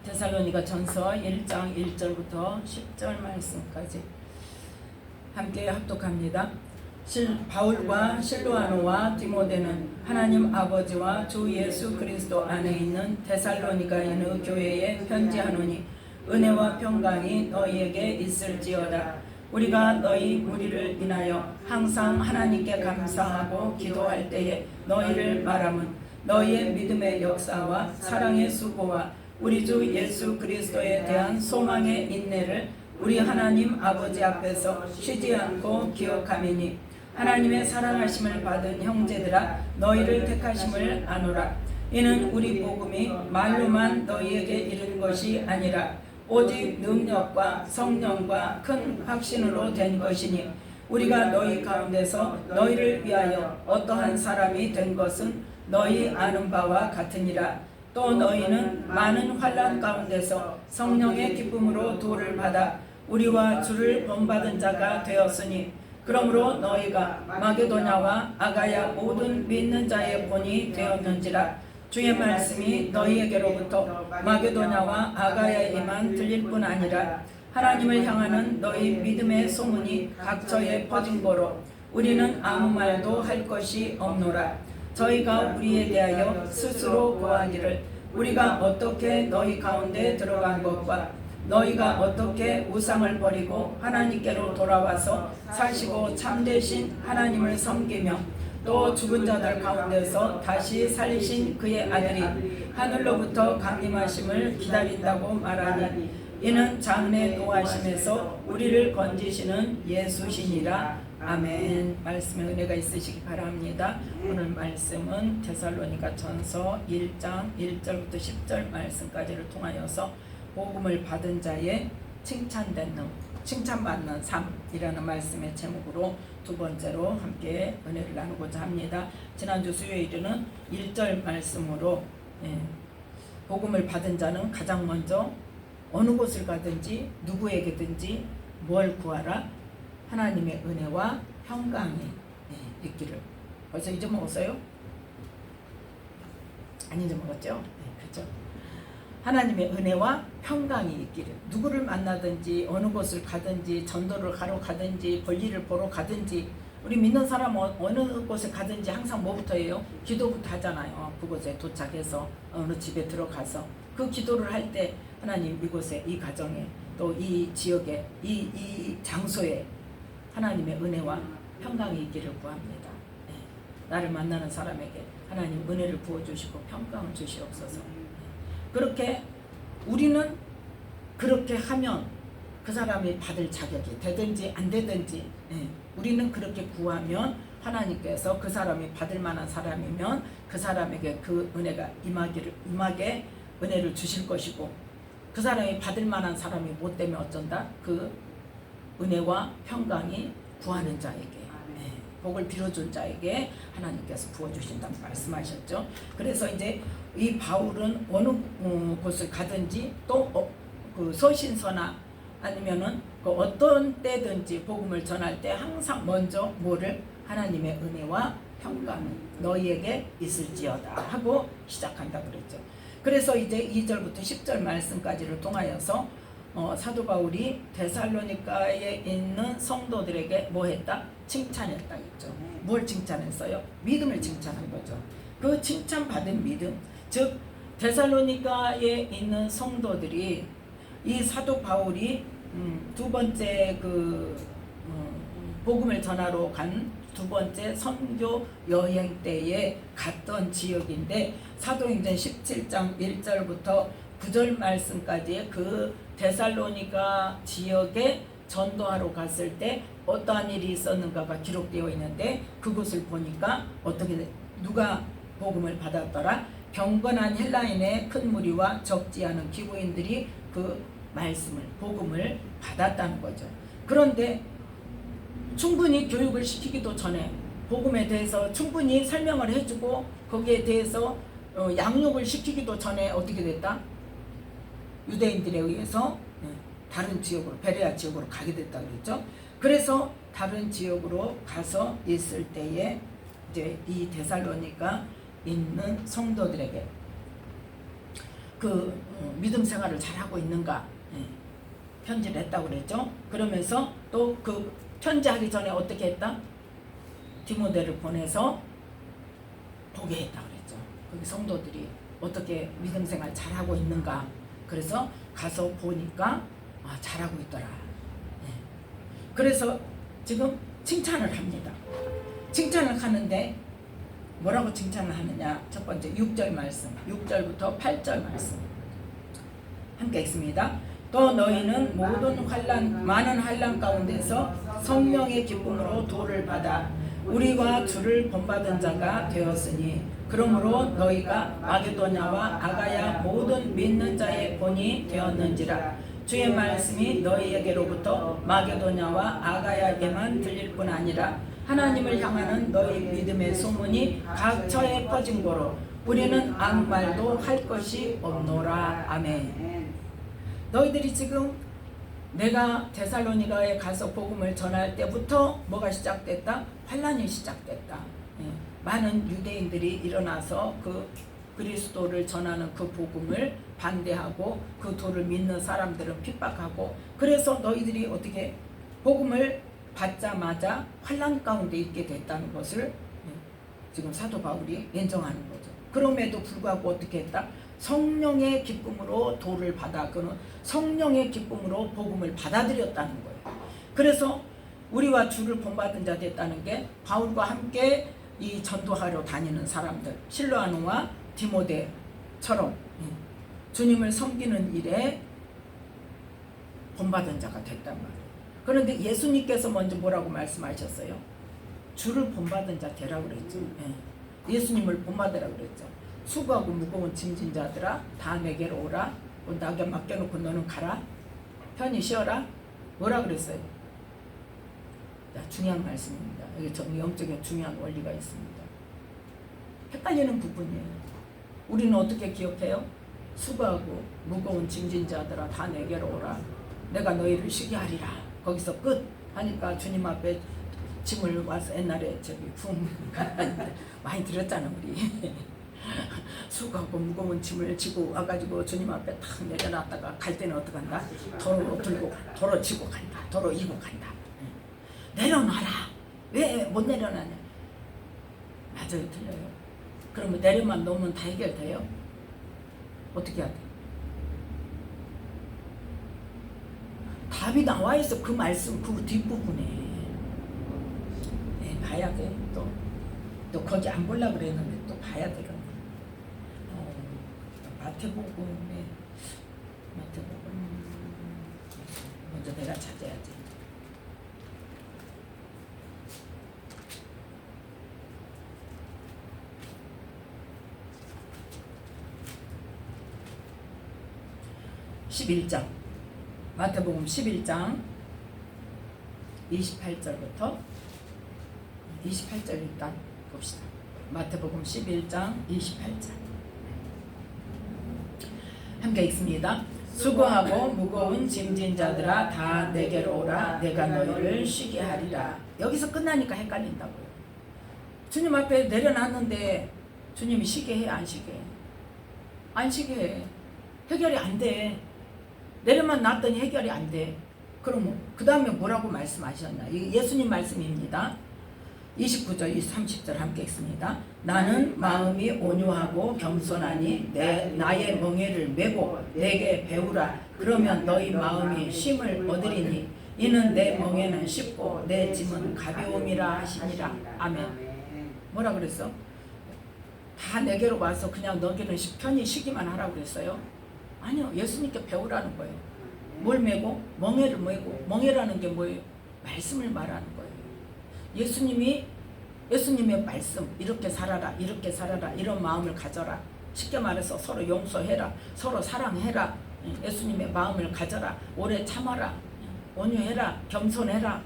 데살로니가 전서 1장 1절부터 10절 말씀까지 함께 합독합니다. 바울과 실로아노와 디모데는 하나님 아버지와 주 예수 그리스도 안에 있는 데살로니가 있는 교회에 편지하노니 은혜와 평강이 너희에게 있을지어다. 우리가 너희 무리를 인하여 항상 하나님께 감사하고 기도할 때에 너희를 말함은 너희의 믿음의 역사와 사랑의 수고와 우리 주 예수 그리스도에 대한 소망의 인내를 우리 하나님 아버지 앞에서 쉬지 않고 기억하미니 하나님의 사랑하심을 받은 형제들아 너희를 택하심을 아노라. 이는 우리 복음이 말로만 너희에게 이른 것이 아니라 오직 능력과 성령과 큰 확신으로 된 것이니 우리가 너희 가운데서 너희를 위하여 어떠한 사람이 된 것은 너희 아는 바와 같으니라. 또 너희는 많은 환난 가운데서 성령의 기쁨으로 도를 받아 우리와 주를 본받은 자가 되었으니 그러므로 너희가 마게도냐와 아가야 모든 믿는 자의 본이 되었는지라. 주의 말씀이 너희에게로부터 마게도냐와 아가야에만 들릴 뿐 아니라 하나님을 향하는 너희 믿음의 소문이 각처에 퍼진 거로 우리는 아무 말도 할 것이 없노라. 저희가 우리에 대하여 스스로 고하기를 우리가 어떻게 너희 가운데 들어간 것과 너희가 어떻게 우상을 버리고 하나님께로 돌아와서 사시고 참되신 하나님을 섬기며 또 죽은 자들 가운데서 다시 살리신 그의 아들이 하늘로부터 강림하심을 기다린다고 말하니 이는 장래 노하심에서 우리를 건지시는 예수시니라. 아멘. 말씀에 은혜가 있으시기 바랍니다. 오늘 말씀은 데살로니가 전서 1장 1절부터 10절 말씀까지를 통하여서 복음을 받은 자의 칭찬받는 삶이라는 말씀의 제목으로 두 번째로 함께 은혜를 나누고자 합니다. 지난주 수요일에는 1절 말씀으로 복음을 받은 자는 가장 먼저 어느 곳을 가든지 누구에게든지 뭘 구하라? 하나님의 은혜와 평강이 있기를. 벌써 잊어먹었어요? 안 잊어먹었죠? 그렇죠? 하나님의 은혜와 평강이 있기를. 누구를 만나든지 어느 곳을 가든지 전도를 하러 가든지 볼일을 보러 가든지 우리 믿는 사람 어느 곳에 가든지 항상 뭐부터 해요? 기도부터 하잖아요. 그곳에 도착해서 어느 집에 들어가서 그 기도를 할 때 하나님 이곳에 이 가정에 또 이 지역에 이 장소에 하나님의 은혜와 평강이 있기를 구합니다. 나를 만나는 사람에게 하나님 은혜를 부어주시고 평강을 주시옵소서. 그렇게 우리는 그렇게 하면 그 사람이 받을 자격이 되든지 안 되든지 우리는 그렇게 구하면 하나님께서 그 사람이 받을 만한 사람이면 그 사람에게 그 은혜가 임하게 은혜를 주실 것이고 그 사람이 받을 만한 사람이 못 되면 어쩐다? 그 은혜와 평강이 구하는 자에게 복을 빌어준 자에게 하나님께서 부어주신다고 말씀하셨죠. 그래서 이제 이 바울은 어느 곳을 가든지 또 그 서신서나 아니면은 그 어떤 때든지 복음을 전할 때 항상 먼저 뭐를 하나님의 은혜와 평강이 너희에게 있을지어다 하고 시작한다고 그랬죠. 그래서 이제 2절부터 10절 말씀까지를 통하여서 사도 바울이 데살로니가에 있는 성도들에게 뭐 했다? 칭찬했다 했죠. 뭘 칭찬했어요? 믿음을 칭찬한 거죠. 그 칭찬받은 믿음, 즉 데살로니가에 있는 성도들이 이 사도 바울이 두 번째 복음을 전하러 간 두 번째 선교 여행 때에 갔던 지역인데 사도행전 17장 1절부터 9절 말씀까지 그 데살로니가 지역에 전도하러 갔을 때 어떠한 일이 있었는가가 기록되어 있는데 그것을 보니까 어떻게 누가 복음을 받았더라? 경건한 헬라인의 큰 무리와 적지 않은 기부인들이 그 말씀을 복음을 받았다는 거죠. 그런데 충분히 교육을 시키기도 전에 복음에 대해서 충분히 설명을 해주고 거기에 대해서 양육을 시키기도 전에 어떻게 됐다? 유대인들에 의해서 다른 지역으로 베레아 지역으로 가게 됐다 그랬죠. 그래서 다른 지역으로 가서 있을 때에 이제 이 데살로니가 있는 성도들에게 믿음 생활을 잘하고 있는가 편지를 했다고 그랬죠. 그러면서 또 그 편지하기 전에 어떻게 했다? 디모데를 보내서 보게 했다고 그랬죠. 거기 성도들이 어떻게 믿음 생활 잘하고 있는가. 그래서 가서 보니까 잘하고 있더라. 그래서 지금 칭찬을 합니다. 칭찬을 하는데 뭐라고 칭찬을 하느냐. 첫 번째 6절 말씀, 6절부터 8절 말씀 함께 읽습니다. 또 너희는 모든 많은 환난 가운데서 성령의 기쁨으로 도를 받아 우리와 주를 본받은 자가 되었으니 그러므로 너희가 마게도냐와 아가야 모든 믿는 자의 본이 되었는지라. 주의 말씀이 너희에게로부터 마게도냐와 아가야에게만 들릴 뿐 아니라 하나님을 향하는 너희 믿음의 소문이 각처에 퍼진 고로 우리는 아무 말도 할 것이 없노라. 아멘. 너희들이 지금 내가 데살로니가에 가서 복음을 전할 때부터 뭐가 시작됐다? 환난이 시작됐다. 많은 유대인들이 일어나서 그 그리스도를 전하는 그 복음을 반대하고 그 도를 믿는 사람들은 핍박하고, 그래서 너희들이 어떻게 복음을 받자마자 환난 가운데 있게 됐다는 것을 지금 사도 바울이 인정하는 거죠. 그럼에도 불구하고 어떻게 했다? 성령의 기쁨으로 도를 받아, 그는 성령의 기쁨으로 복음을 받아들였다는 거예요. 그래서 우리와 주를 본받은 자 됐다는 게 바울과 함께 이 전도하러 다니는 사람들, 실로아노와 디모데처럼 주님을 섬기는 일에 본받은 자가 됐단 말이에요. 그런데 예수님께서 먼저 뭐라고 말씀하셨어요? 주를 본받은 자 되라고 그랬죠. 예수님을 본받으라고 그랬죠. 수고하고 무거운 짐진 자들아 다 내게로 오라. 나에게 맡겨놓고 너는 가라. 편히 쉬어라. 뭐라 그랬어요? 중요한 말씀입니다. 여기 영적인 중요한 원리가 있습니다. 헷갈리는 부분이에요. 우리는 어떻게 기억해요? 수고하고 무거운 짐진 자들아 다 내게로 오라. 내가 너희를 쉬게 하리라. 거기서 끝 하니까 주님 앞에 짐을 와서 옛날에 많이 들었잖아 우리. 수고하고 무거운 짐을 지고 와가지고 주님 앞에 탁 내려놨다가 갈 때는 어떡한다? 도로 들고 도로 지고 간다. 도로 이고 간다. 내려놔라. 왜 못 내려놔냐? 맞아요, 틀려요. 그러면 내려만 놓으면 다 해결돼요? 어떻게 해야 돼? 답이 나와 있어. 그 말씀 그 뒷부분에. 봐야 돼. 또 거기 안 보려고 그랬는데 또 봐야 되거든. 마태복음 먼저 내가 찾아야지. 마태복음 11장 28절부터 28절 일단 봅시다. 마태복음 11장 28절 함께 읽습니다. 수고하고 무거운 짐진 자들아 다 내게로 오라. 내가 너희를 쉬게 하리라. 여기서 끝나니까 헷갈린다고요. 주님 앞에 내려놨는데 주님이 쉬게 해? 안 쉬게 해? 안 쉬게 해. 해결이 안 돼. 내려만 놨더니 해결이 안 돼. 그럼 그 다음에 뭐라고 말씀하셨나? 예수님 말씀입니다. 29절, 30절 함께 읽습니다. 나는 마음이 온유하고 겸손하니 나의 멍에를 메고 내게 배우라. 그러면 너희 마음이 쉼을 얻으리니 이는 내 멍에는 쉽고 내 짐은 가벼움이라 하시니라. 아멘. 뭐라 그랬어? 다 내게로 와서 그냥 너희는 편히 쉬기만 하라고 그랬어요? 아니요. 예수님께 배우라는 거예요. 뭘 메고? 멍에를 메고. 멍에라는 게 뭐예요? 말씀을 말하는 거예요. 예수님의 말씀, 이렇게 살아라, 이렇게 살아라, 이런 마음을 가져라. 쉽게 말해서 서로 용서해라, 서로 사랑해라, 예수님의 마음을 가져라, 오래 참아라, 온유해라, 겸손해라,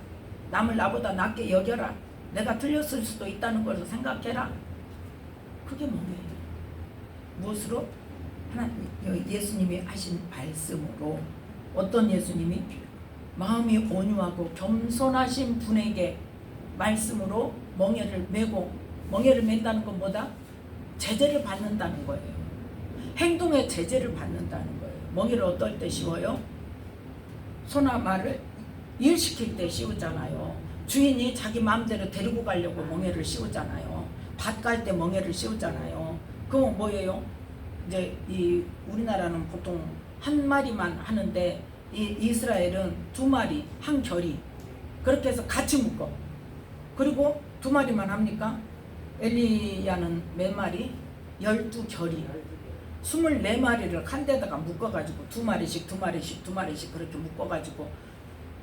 남을 나보다 낫게 여겨라, 내가 틀렸을 수도 있다는 것을 생각해라. 그게 뭐예요? 무엇으로? 예수님이 하신 말씀으로. 어떤 예수님이? 마음이 온유하고 겸손하신 분에게 말씀으로 멍에를 메고, 멍에를 맨다는 건 뭐다? 제재를 받는다는 거예요. 행동의 제재를 받는다는 거예요. 멍에를 어떨 때 씌워요? 소나 말을 일시킬 때 씌우잖아요. 주인이 자기 마음대로 데리고 가려고 멍에를 씌우잖아요. 밭 갈 때 멍에를 씌우잖아요. 그건 뭐예요? 이제 이 우리나라는 보통 한 마리만 하는데 이 이스라엘은 두 마리 한 결이 그렇게 해서 같이 묶어. 그리고 두 마리만 합니까? 엘리야는 몇 마리? 12결이 24마리를 한 데다가 묶어가지고 두 마리씩 그렇게 묶어가지고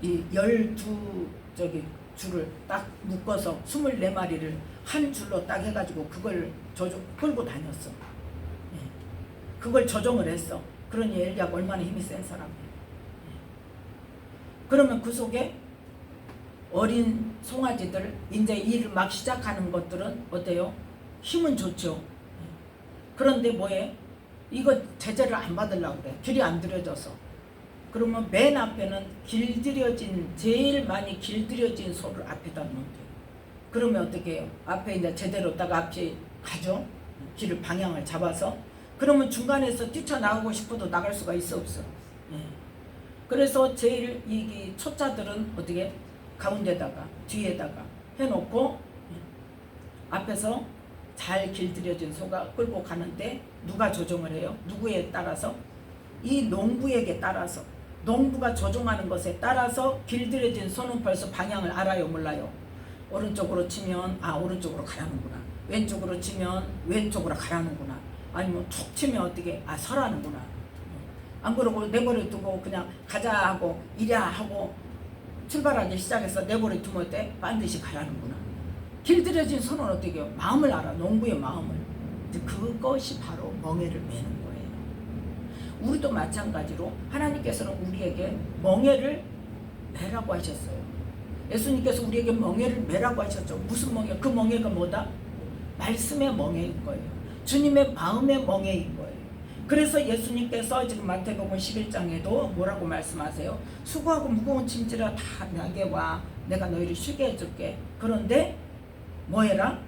이 12줄을 딱 묶어서 24마리를 한 줄로 딱 해가지고 그걸 끌고 다녔어. 예. 그걸 조종을 했어. 그러니 엘리야가 얼마나 힘이 센 사람이에요. 예. 그러면 그 속에 어린 송아지들 이제 일을 막 시작하는 것들은 어때요? 힘은 좋죠. 그런데 뭐해? 이거 제재를 안 받으려고 그래. 길이 안 들여져서. 그러면 맨 앞에는 제일 많이 길들여진 소를 앞에다 놓으면 돼요. 그러면 어떻게 해요? 앞에 이제 제대로 딱 앞에 가죠. 길을 방향을 잡아서. 그러면 중간에서 뛰쳐나가고 싶어도 나갈 수가 있어 없어. 예. 그래서 제일 이 초짜들은 어떻게 가운데다가 뒤에다가 해놓고 앞에서 잘 길들여진 소가 끌고 가는데 누가 조종을 해요? 누구에 따라서? 이 농부에게 따라서. 농부가 조종하는 것에 따라서 길들여진 소는 벌써 방향을 알아요? 몰라요? 오른쪽으로 치면 오른쪽으로 가라는구나. 왼쪽으로 치면 왼쪽으로 가라는구나. 아니면 툭 치면 어떻게 서라는구나. 안 그러고 내버려 두고 그냥 가자 하고 이랴 하고 출발하기 시작해서 내버려 두면 때 반드시 가라는구나. 길들여진 손은 어떻게 해요? 마음을 알아. 농부의 마음을. 그것이 바로 멍에를 매는 거예요. 우리도 마찬가지로 하나님께서는 우리에게 멍에를 매라고 하셨어요. 예수님께서 우리에게 멍에를 매라고 하셨죠. 무슨 멍에? 그 멍에가 뭐다? 말씀의 멍에인 거예요. 주님의 마음의 멍에인 거예요. 그래서 예수님께서 지금 마태복음 11장에도 뭐라고 말씀하세요? 수고하고 무거운 짐지라 다 내게 와. 내가 너희를 쉬게 해줄게. 그런데 뭐 해라?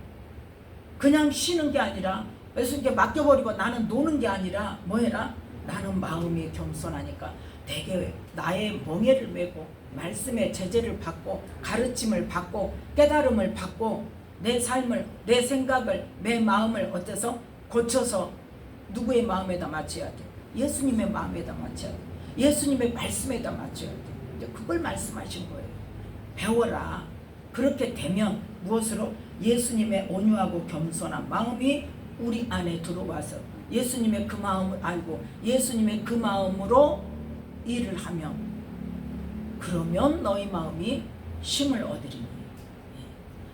그냥 쉬는 게 아니라 예수님께 맡겨버리고 나는 노는 게 아니라 뭐 해라? 나는 마음이 겸손하니까 내게 나의 멍에를 메고 말씀의 제재를 받고 가르침을 받고 깨달음을 받고 내 삶을 내 생각을 내 마음을 어때서 고쳐서 누구의 마음에다 맞춰야 돼? 예수님의 마음에다 맞춰야 돼. 예수님의 말씀에다 맞춰야 돼. 이제 그걸 말씀하신 거예요. 배워라. 그렇게 되면 무엇으로? 예수님의 온유하고 겸손한 마음이 우리 안에 들어와서 예수님의 그 마음을 알고 예수님의 그 마음으로 일을 하면 그러면 너희 마음이 쉼을 얻으리니.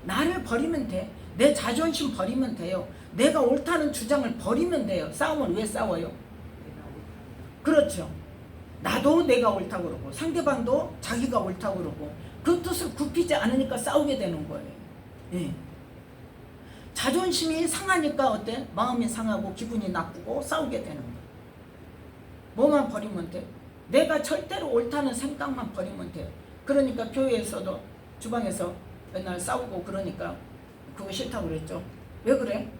나를 버리면 돼. 내 자존심 버리면 돼요. 내가 옳다는 주장을 버리면 돼요. 싸움은 왜 싸워요? 그렇죠. 나도 내가 옳다고 그러고 상대방도 자기가 옳다고 그러고 그 뜻을 굽히지 않으니까 싸우게 되는 거예요. 예. 자존심이 상하니까 어때? 마음이 상하고 기분이 나쁘고 싸우게 되는 거예요. 뭐만 버리면 돼? 내가 절대로 옳다는 생각만 버리면 돼요. 그러니까 교회에서도 주방에서 맨날 싸우고 그러니까 그거 싫다고 그랬죠. 왜 그래?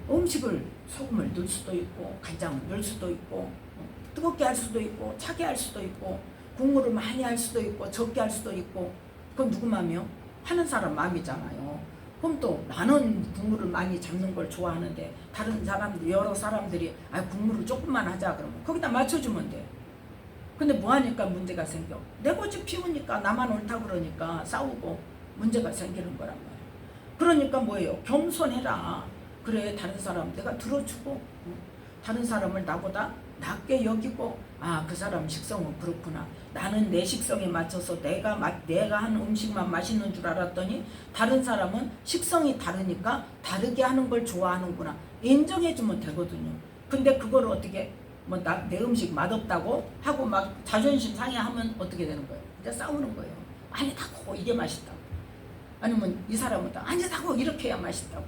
음식을 소금을 넣을 수도 있고 간장을 넣을 수도 있고 뜨겁게 할 수도 있고 차게 할 수도 있고 국물을 많이 할 수도 있고 적게 할 수도 있고 그건 누구 마음이요? 하는 사람 마음이잖아요. 그럼 또 나는 국물을 많이 잡는 걸 좋아하는데 다른 사람들 여러 사람들이 국물을 조금만 하자 그러면 거기다 맞춰주면 돼. 근데 뭐하니까 문제가 생겨. 내 고집 피우니까 나만 옳다고 그러니까 싸우고 문제가 생기는 거란 말이야. 그러니까 뭐예요? 겸손해라. 그래 다른 사람 내가 들어주고 다른 사람을 나보다 낮게 여기고 그 사람 식성은 그렇구나. 나는 내 식성에 맞춰서 내가 한 음식만 맛있는 줄 알았더니 다른 사람은 식성이 다르니까 다르게 하는 걸 좋아하는구나. 인정해주면 되거든요. 근데 그걸 어떻게 내 음식 맛없다고 하고 막 자존심 상해하면 어떻게 되는 거예요? 이제 싸우는 거예요. 아니다고 이게 맛있다고. 아니면 이 사람은 아니다고 이렇게 해야 맛있다고.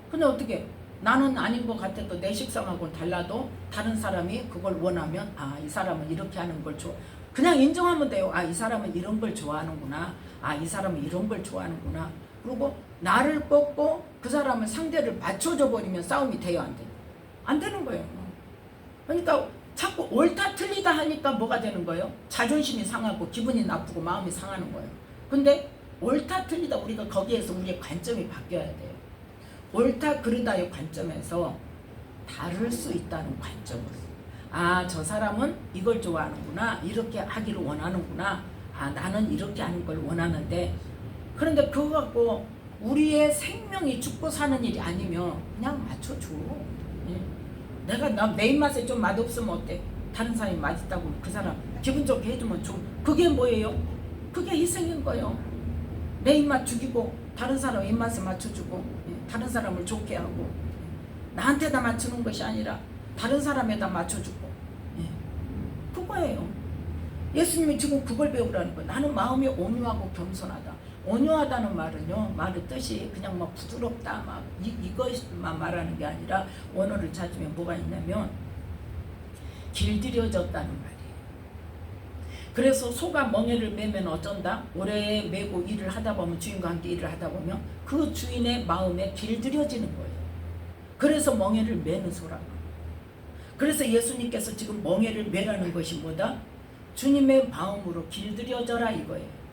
근데 어떻게 나는 아닌 것 같아도 내 식성하고는 달라도 다른 사람이 그걸 원하면 이 사람은 이렇게 하는 걸 좋아. 그냥 인정하면 돼요. 이 사람은 이런 걸 좋아하는구나. 이 사람은 이런 걸 좋아하는구나. 그리고 나를 꺾고 그 사람은 상대를 맞춰줘 버리면 싸움이 돼요, 안 돼요? 안 되는 거예요. 그러니까 자꾸 옳다 틀리다 하니까 뭐가 되는 거예요? 자존심이 상하고 기분이 나쁘고 마음이 상하는 거예요. 근데 옳다 틀리다 우리가 거기에서 우리의 관점이 바뀌어야 돼요. 옳다 그르다의 관점에서 다를 수 있다는 관점으로. 아, 저 사람은 이걸 좋아하는구나. 이렇게 하기를 원하는구나. 아, 나는 이렇게 하는 걸 원하는데. 그런데 그거 갖고 우리의 생명이 죽고 사는 일이 아니면 그냥 맞춰줘. 내가 내 입맛에 좀 맛없으면 어때? 다른 사람이 맛있다고 그 사람 기분 좋게 해주면 좀 그게 뭐예요? 그게 희생인 거예요. 내 입맛 죽이고 다른 사람 입맛에 맞춰주고 다른 사람을 좋게 하고 나한테다 맞추는 것이 아니라 다른 사람에다 맞춰주고 그거예요. 예수님이 지금 그걸 배우라는 거예요. 나는 마음이 온유하고 겸손하다. 온유하다는 말은요, 말의 뜻이 그냥 막 부드럽다 막 이것만 말하는 게 아니라 원어를 찾으면 뭐가 있냐면 길들여졌다는 말이에요. 그래서 소가 멍에를 매면 어쩐다? 오래 매고 일을 하다 보면 주인과 함께 일을 하다 보면 그 주인의 마음에 길들여지는 거예요. 그래서 멍에를 매는 소라고. 그래서 예수님께서 지금 멍에를 매라는 것이 뭐다? 주님의 마음으로 길들여져라 이거예요.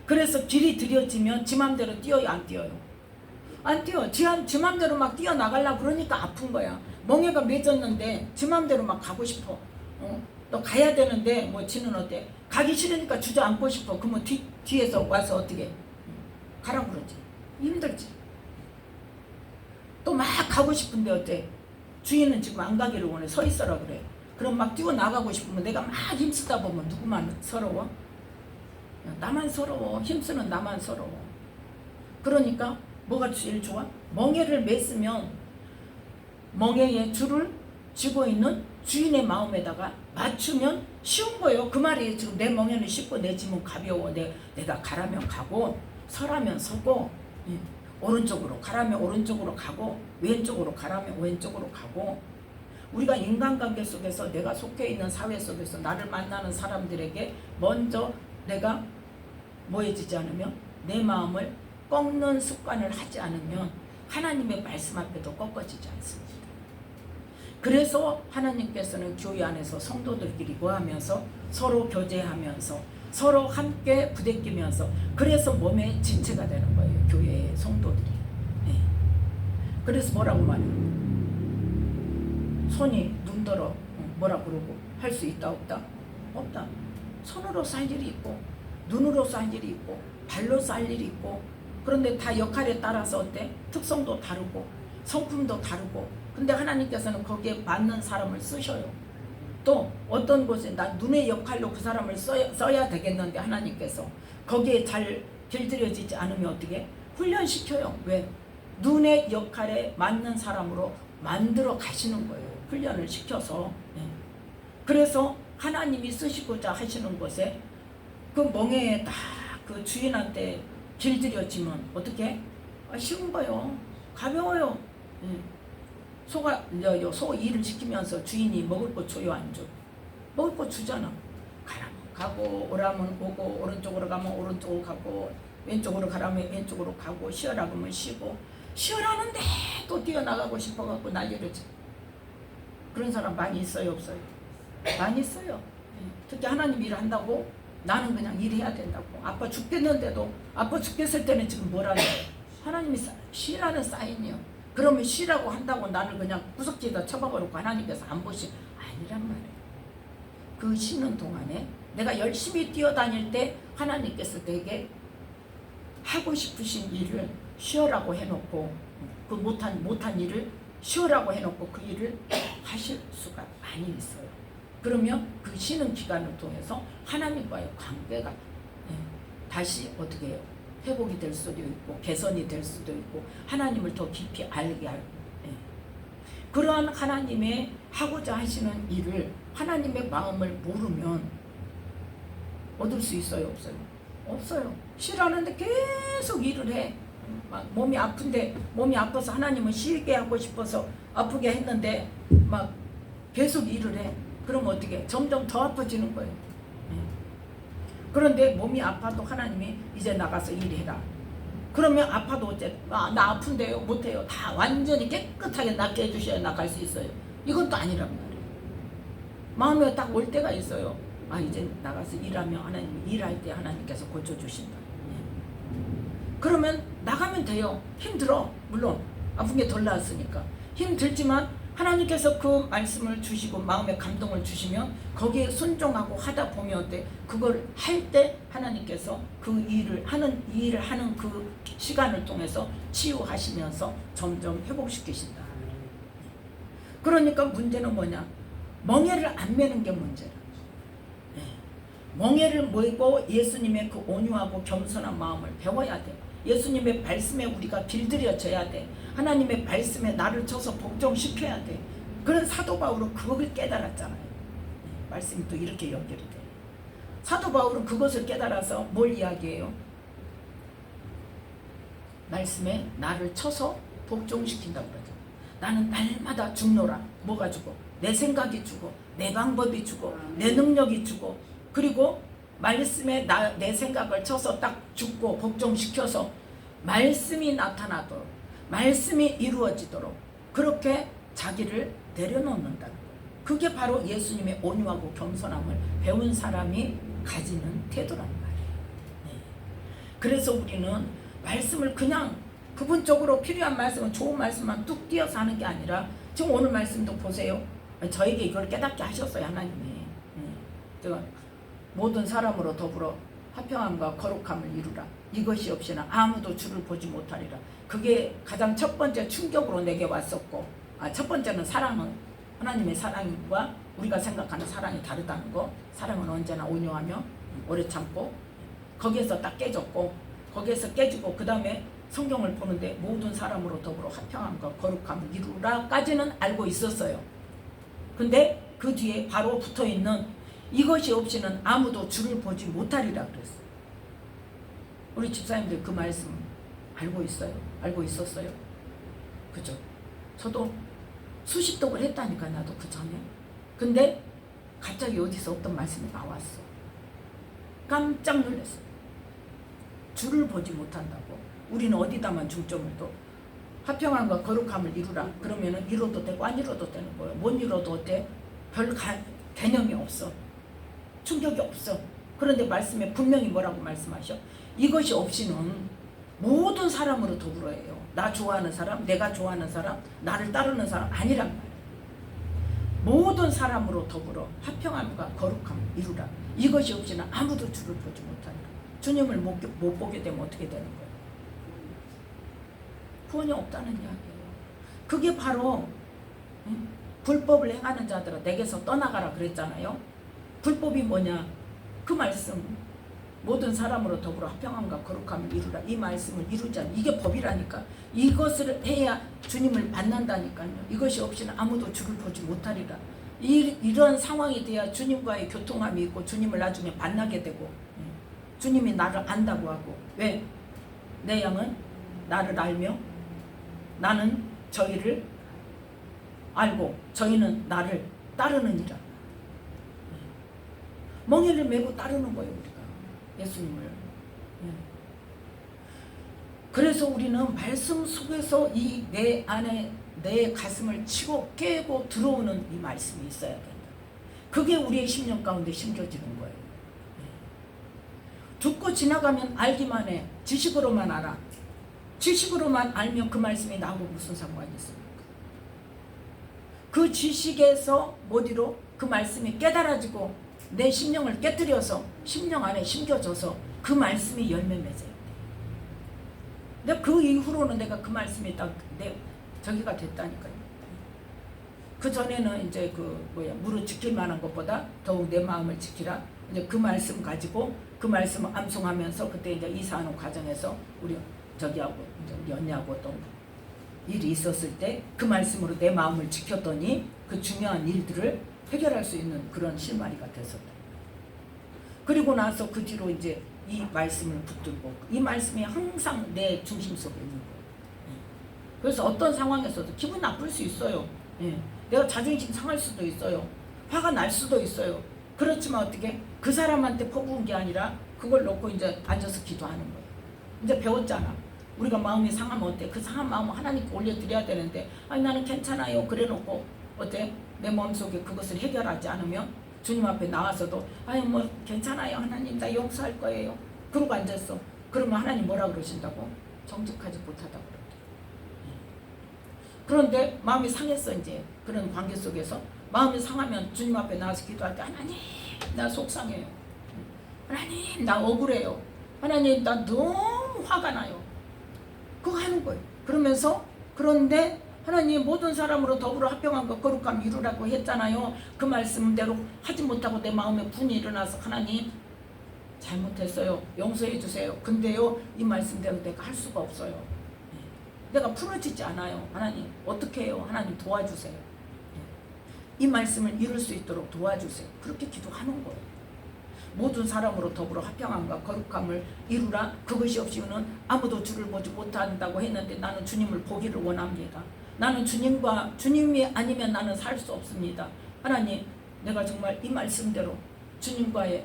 그래서 길이 들여지면 지 맘대로 뛰어요, 안 뛰어요? 안 뛰어. 지 맘대로 막 뛰어나가려고 그러니까 아픈 거야. 멍에가 맺었는데 지 맘대로 막 가고 싶어. 너 가야 되는데 뭐 지는 어때? 가기 싫으니까 주저앉고 싶어. 그러면 뒤에서 와서 어떻게 가라고 그러지. 힘들지. 또 막 가고 싶은데 어때? 주인은 지금 안 가기를 원해. 서 있어라 그래. 그럼 막 뛰어나가고 싶으면 내가 막 힘쓰다 보면 누구만 서러워? 나만 서러워. 힘쓰는 나만 서러워. 그러니까 뭐가 제일 좋아? 멍에를 맸으면 멍에에 줄을 쥐고 있는 주인의 마음에다가 맞추면 쉬운 거예요. 그 말이 지금 내 멍에는 쉽고 내 짐은 가벼워. 내가 가라면 가고 서라면 서고 오른쪽으로 가라면 오른쪽으로 가고 왼쪽으로 가라면 왼쪽으로 가고. 우리가 인간관계 속에서 내가 속해 있는 사회 속에서 나를 만나는 사람들에게 먼저 내가 뭐해지지 않으면 내 마음을 꺾는 습관을 하지 않으면 하나님의 말씀 앞에도 꺾어지지 않습니다. 그래서 하나님께서는 교회 안에서 성도들끼리 모하면서 서로 교제하면서 서로 함께 부대끼면서 그래서 몸의 진체가 되는 거예요. 교회의 성도들이. 그래서 뭐라고 말해요? 손이 눈더러 뭐라 그러고 할 수 있다 없다? 없다. 손으로 쌀 일이 있고 눈으로 쌀 일이 있고 발로 쌀 일이 있고 그런데 다 역할에 따라서 어때? 특성도 다르고 성품도 다르고 근데 하나님께서는 거기에 맞는 사람을 쓰셔요. 또 어떤 곳에 나 눈의 역할로 그 사람을 써야 되겠는데 하나님께서 거기에 잘 길들여지지 않으면 어떻게? 훈련시켜요. 왜? 눈의 역할에 맞는 사람으로 만들어 가시는 거예요. 훈련을 시켜서. 그래서 하나님이 쓰시고자 하시는 것에 그 멍에에 딱 그 주인한테 길들여지면 어떻게? 쉬운 거요. 가벼워요. 소가 소 일을 시키면서 주인이 먹을 거 줘요, 안 줘? 먹을 거 주잖아. 가라면 가고 오라면 오고 오른쪽으로 가면 오른쪽으로 가고 왼쪽으로 가라면 왼쪽으로 가고 쉬어라 그러면 쉬고 쉬어라는데 또 뛰어나가고 싶어갖고 난리를 쳐. 그런 사람 많이 있어요, 없어요? 많이 있어요. 특히 하나님 일을 한다고 나는 그냥 일해야 된다고. 아빠 죽겠는데도 아빠 죽겠을 때는 지금 뭐라는 거예요? 하나님이 쉬라는 사인이요. 그러면 쉬라고 한다고 나를 그냥 구석지에다 쳐박아놓고 하나님께서 안 보시 아니란 말이에요. 그 쉬는 동안에 내가 열심히 뛰어다닐 때 하나님께서 내게 하고 싶으신 일을 쉬어라고 해놓고 그 못한 일을 쉬어라고 해놓고 그 일을 하실 수가 많이 있어요. 그러면 그 쉬는 기간을 통해서 하나님과의 관계가 다시 어떻게 해요? 회복이 될 수도 있고 개선이 될 수도 있고 하나님을 더 깊이 알게 하고 그러한 하나님의 하고자 하시는 일을 하나님의 마음을 모르면 얻을 수 있어요? 없어요? 없어요. 쉬라는데 계속 일을 해. 막 몸이 아픈데 몸이 아파서 하나님은 쉬게 하고 싶어서 아프게 했는데 막 계속 일을 해. 그럼 어떻게? 점점 더 아파지는 거예요. 그런데 몸이 아파도 하나님이 이제 나가서 일해라. 그러면 아파도 어째? 나 아픈데요? 못해요. 다 완전히 깨끗하게 낫게 해주셔야 나갈 수 있어요. 이건 또 아니란 말이에요. 마음에 딱 올 때가 있어요. 아, 이제 나가서 일하면 하나님, 일할 때 하나님께서 고쳐주신다. 그러면 나가면 돼요. 힘들어. 물론 아픈 게 덜 나았으니까 힘들지만 하나님께서 그 말씀을 주시고 마음에 감동을 주시면 거기에 순종하고 하다 보면 어때? 그걸 할 때 하나님께서 그 일을 하는 그 시간을 통해서 치유하시면서 점점 회복시키신다. 그러니까 문제는 뭐냐? 멍에를 안 매는 게 문제라. 멍에를 메고 예수님의 그 온유하고 겸손한 마음을 배워야 돼. 예수님의 말씀에 우리가 길들여져야 돼. 하나님의 말씀에 나를 쳐서 복종시켜야 돼. 그런 사도 바울은 그걸 깨달았잖아요. 말씀이 또 이렇게 연결이 돼. 사도 바울은 그것을 깨달아서 뭘 이야기해요? 말씀에 나를 쳐서 복종시킨다고 그러죠. 나는 날마다 죽노라. 뭐가 죽어? 내 생각이 죽어. 내 방법이 죽어. 내 능력이 죽어. 그리고 말씀에 내 생각을 쳐서 딱 죽고 복종시켜서 말씀이 나타나도록, 말씀이 이루어지도록 그렇게 자기를 내려놓는다는 거예요. 그게 바로 예수님의 온유하고 겸손함을 배운 사람이 가지는 태도란 말이에요. 그래서 우리는 말씀을 그냥 부분적으로 필요한 말씀은 좋은 말씀만 뚝 띄어서 하는 게 아니라 지금 오늘 말씀도 보세요. 저에게 이걸 깨닫게 하셨어요. 하나님이. 제가 모든 사람으로 더불어 화평함과 거룩함을 이루라. 이것이 없이는 아무도 주를 보지 못하리라. 그게 가장 첫 번째 충격으로 내게 왔었고, 첫 번째는 사랑은 하나님의 사랑과 우리가 생각하는 사랑이 다르다는 거. 사랑은 언제나 온유하며 오래 참고, 거기에서 딱 깨졌고, 거기에서 깨지고 그 다음에 성경을 보는데 모든 사람으로 더불어 화평함과 거룩함을 이루라까지는 알고 있었어요. 근데 그 뒤에 바로 붙어있는 이것이 없이는 아무도 주를 보지 못하리라 그랬어요. 우리 집사님들 그 말씀 알고 있어요? 알고 있었어요? 그죠? 저도 수십독을 했다니까 나도 그 전에. 근데 갑자기 어디서 어떤 말씀이 나왔어. 깜짝 놀랐어요. 주를 보지 못한다고. 우리는 어디다만 중점을 둬? 화평함과 거룩함을 이루라. 그러면은 이뤄도 되고 안 이뤄도 되는 거예요. 못 이뤄도 어때? 별 개념이 없어. 충격이 없어. 그런데 말씀에 분명히 뭐라고 말씀하셔? 이것이 없이는 모든 사람으로 더불어 해요. 나 좋아하는 사람, 내가 좋아하는 사람, 나를 따르는 사람 아니란 말이에요. 모든 사람으로 더불어 화평함과 거룩함을 이루라. 이것이 없이는 아무도 주를 보지 못한다. 주님을 못 보게 되면 어떻게 되는 거예요? 구원이 없다는 이야기예요. 그게 바로 불법을 행하는 자들아 내게서 떠나가라 그랬잖아요. 불법이 뭐냐? 그 말씀 모든 사람으로 더불어 화평함과 거룩함을 이루라. 이 말씀을 이루자. 이게 법이라니까. 이것을 해야 주님을 만난다니까요. 이것이 없이는 아무도 주를 보지 못하리라. 이런 상황이 돼야 주님과의 교통함이 있고 주님을 나중에 만나게 되고 주님이 나를 안다고 하고. 왜? 내 양은 나를 알며 나는 저희를 알고 저희는 나를 따르느니라. 멍에를 메고 따르는 거예요. 우리가 예수님을. 그래서 우리는 말씀 속에서 이 내 안에 내 가슴을 치고 깨고 들어오는 이 말씀이 있어야 된다. 그게 우리의 심령 가운데 심겨지는 거예요. 듣고 지나가면 알기만 해. 지식으로만 알아. 지식으로만 알면 그 말씀이 나하고 무슨 상관이 있습니까? 그 지식에서 어디로 그 말씀이 깨달아지고 내 심령을 깨뜨려서 심령 안에 심겨져서 그 말씀이 열매 맺어야 돼. 근데 그 이후로는 내가 그 말씀이 딱 저기가 됐다니까요. 그 전에는 이제 무릇 지킬 만한 것보다 더욱 내 마음을 지키라. 이제 그 말씀 가지고 그 말씀을 암송하면서 그때 이제 이사하는 과정에서 우리 언니하고 어떤 일이 있었을 때 그 말씀으로 내 마음을 지켰더니 그 중요한 일들을 해결할 수 있는 그런 실마리가 됐었다. 그리고 나서 그 뒤로 이제 이 말씀을 붙들고 이 말씀이 항상 내 중심 속에 있는 거예요. 그래서 어떤 상황에서도 기분 나쁠 수 있어요. 내가 자존심 상할 수도 있어요. 화가 날 수도 있어요. 그렇지만 어떻게 그 사람한테 퍼부은 게 아니라 그걸 놓고 이제 앉아서 기도하는 거예요. 이제 배웠잖아. 우리가 마음이 상하면 어때? 그 상한 마음을 하나님께 올려드려야 되는데 아니 나는 괜찮아요. 그래 놓고 어때? 내 마음속에 그것을 해결하지 않으면 주님 앞에 나와서도 아유 뭐 괜찮아요 하나님 나 용서할 거예요 그러고 앉았어. 그러면 하나님 뭐라 그러신다고? 정직하지 못하다고 그러죠. 그런데 마음이 상했어. 이제 그런 관계 속에서 마음이 상하면 주님 앞에 나와서 기도할 때 하나님 나 속상해요. 하나님 나 억울해요. 하나님 나 너무 화가 나요. 그거 하는 거예요. 그러면서 그런데 하나님 모든 사람으로 더불어 합병한과 거룩함 이루라고 했잖아요. 그 말씀대로 하지 못하고 내 마음에 분이 일어나서 하나님 잘못했어요. 용서해 주세요. 근데요 이 말씀대로 내가 할 수가 없어요. 내가 풀어지지 않아요. 하나님 어떻게 해요? 하나님 도와주세요. 이 말씀을 이룰 수 있도록 도와주세요. 그렇게 기도하는 거예요. 모든 사람으로 더불어 화평함과 거룩함을 이루라. 그것이 없이는 아무도 주를 보지 못한다고 했는데 나는 주님을 보기를 원합니다. 나는 주님이 아니면 나는 살 수 없습니다. 하나님 내가 정말 이 말씀대로 주님과의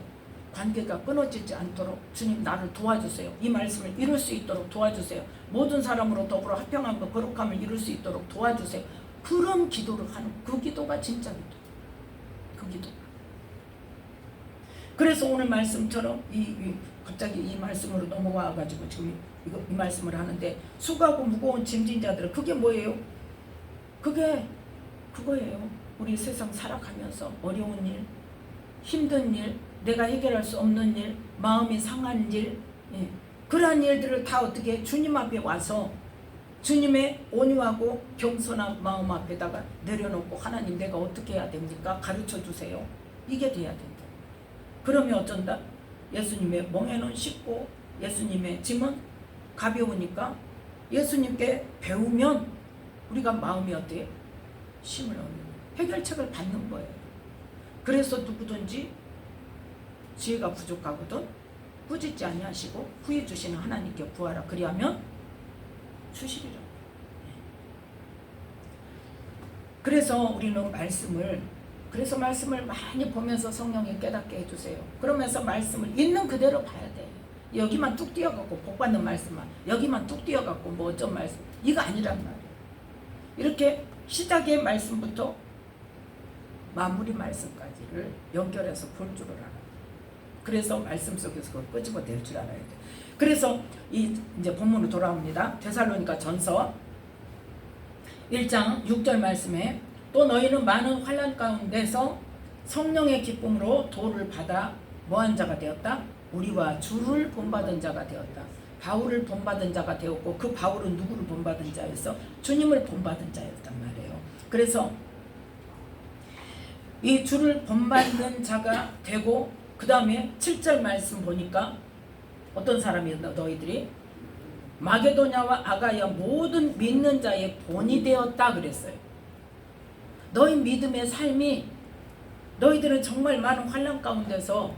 관계가 끊어지지 않도록 주님 나를 도와주세요. 이 말씀을 이룰 수 있도록 도와주세요. 모든 사람으로 더불어 화평함과 거룩함을 이룰 수 있도록 도와주세요. 그런 기도를 하는 그 기도가 진짜 기도. 그 기도. 그래서 오늘 말씀처럼 갑자기 이 말씀으로 넘어와가지고 지금 이 말씀을 하는데 수고하고 무거운 짐진 자들은 그게 뭐예요? 그거예요. 우리 세상 살아가면서 어려운 일, 힘든 일, 내가 해결할 수 없는 일, 마음이 상한 일, 그러한 일들을 다 어떻게 주님 앞에 와서 주님의 온유하고 겸손한 마음 앞에다가 내려놓고 하나님 내가 어떻게 해야 됩니까? 가르쳐 주세요. 이게 돼야 된다. 그러면 어쩐다? 예수님의 멍에는 쉽고 예수님의 짐은 가벼우니까 예수님께 배우면 우리가 마음이 어때요? 힘을 얻는 해결책을 받는 거예요. 그래서 누구든지 지혜가 부족하거든 꾸짖지 아니하시고 후해 주시는 하나님께 구하라. 그리하면 주시리라. 그래서 우리는 말씀을 많이 보면서 성령이 깨닫게 해주세요. 그러면서 말씀을 있는 그대로 봐야 돼. 여기만 뚝 띄어갖고 복 받는 말씀만, 여기만 뚝 띄어갖고 뭐 어쩐 말씀, 이거 아니란 말이에요. 이렇게 시작의 말씀부터 마무리 말씀까지를 연결해서 볼 줄을 알아요. 그래서 말씀 속에서 그걸 끄집어낼 줄 알아야 돼. 그래서 이제 본문으로 돌아옵니다. 데살로니가 전서 1장 6절 말씀에 또 너희는 많은 환난 가운데서 성령의 기쁨으로 도를 받아 뭐한 자가 되었다? 우리와 주를 본받은 자가 되었다. 바울을 본받은 자가 되었고 그 바울은 누구를 본받은 자였어? 주님을 본받은 자였단 말이에요. 그래서 이 주를 본받는 자가 되고 그 다음에 7절 말씀 보니까 어떤 사람이었나 너희들이 마게도냐와 아가야 모든 믿는 자의 본이 되었다 그랬어요. 너희 믿음의 삶이 너희들은 정말 많은 환난 가운데서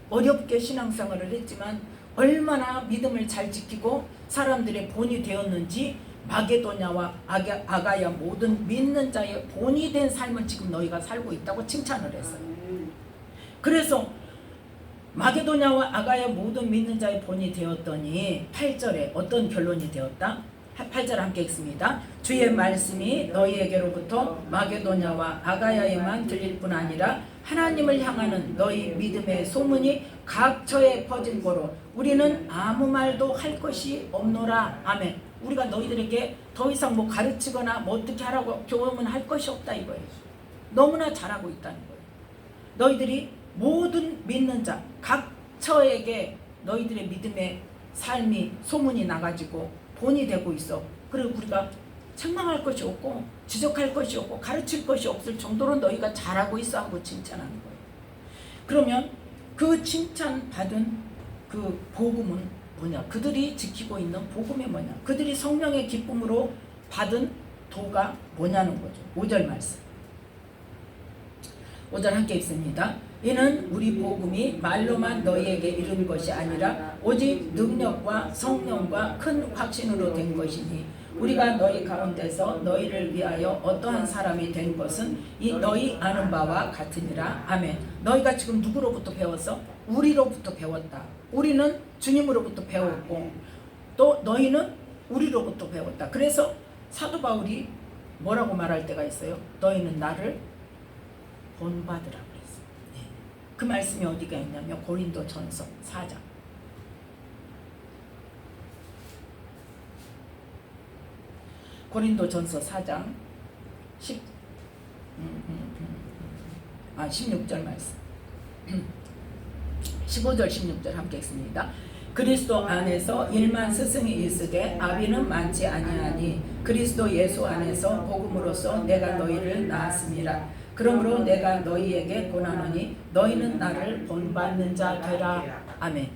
어렵게 신앙생활을 했지만 얼마나 믿음을 잘 지키고 사람들의 본이 되었는지 마게도냐와 아가야 모든 믿는 자의 본이 된 삶을 지금 너희가 살고 있다고 칭찬을 했어요. 그래서 마게도냐와 아가야 모든 믿는 자의 본이 되었더니 8절에 어떤 결론이 되었다? 8절 함께 읽습니다. 주의 말씀이 너희에게로부터 마게도냐와 아가야에만 들릴 뿐 아니라 하나님을 향하는 너희 믿음의 소문이 각처에 퍼진 거로 우리는 아무 말도 할 것이 없노라. 아멘. 우리가 너희들에게 더 이상 뭐 가르치거나 뭐 어떻게 하라고 교훈할 것이 없다 이거예요. 너무나 잘하고 있다는 거예요. 너희들이 모든 믿는 자 각처에게 너희들의 믿음의 삶이 소문이 나가지고 본이 되고 있어. 그리고 우리가 책망할 것이 없고 지적할 것이 없고 가르칠 것이 없을 정도로 너희가 잘하고 있어 하고 칭찬하는 거예요. 그러면 그 칭찬받은 그 복음은 뭐냐? 그들이 지키고 있는 복음이 뭐냐? 그들이 성령의 기쁨으로 받은 도가 뭐냐는 거죠. 5절 말씀. 5절 함께 읽습니다. 이는 우리 복음이 말로만 너희에게 이른 것이 아니라 오직 능력과 성령과 큰 확신으로 된 것이니 우리가 너희 가운데서 너희를 위하여 어떠한 사람이 된 것은 이 너희 아는 바와 같으니라. 아멘. 너희가 지금 누구로부터 배웠어? 우리로부터 배웠다. 우리는 주님으로부터 배웠고 또 너희는 우리로부터 배웠다. 그래서 사도 바울이 뭐라고 말할 때가 있어요? 너희는 나를 본받으라 그랬어요. 네. 그 말씀이 어디가 있냐면 고린도전서 4장. 고린도전서 4장 16절 말씀. 15절 16절 함께 읽습니다. 그리스도 안에서 일만 스승이 있으되 아비는 많지 아니하니 그리스도 예수 안에서 복음으로써 내가 너희를 낳았음이라. 그러므로 내가 너희에게 권하노니 너희는 나를 본받는 자 되라. 아멘.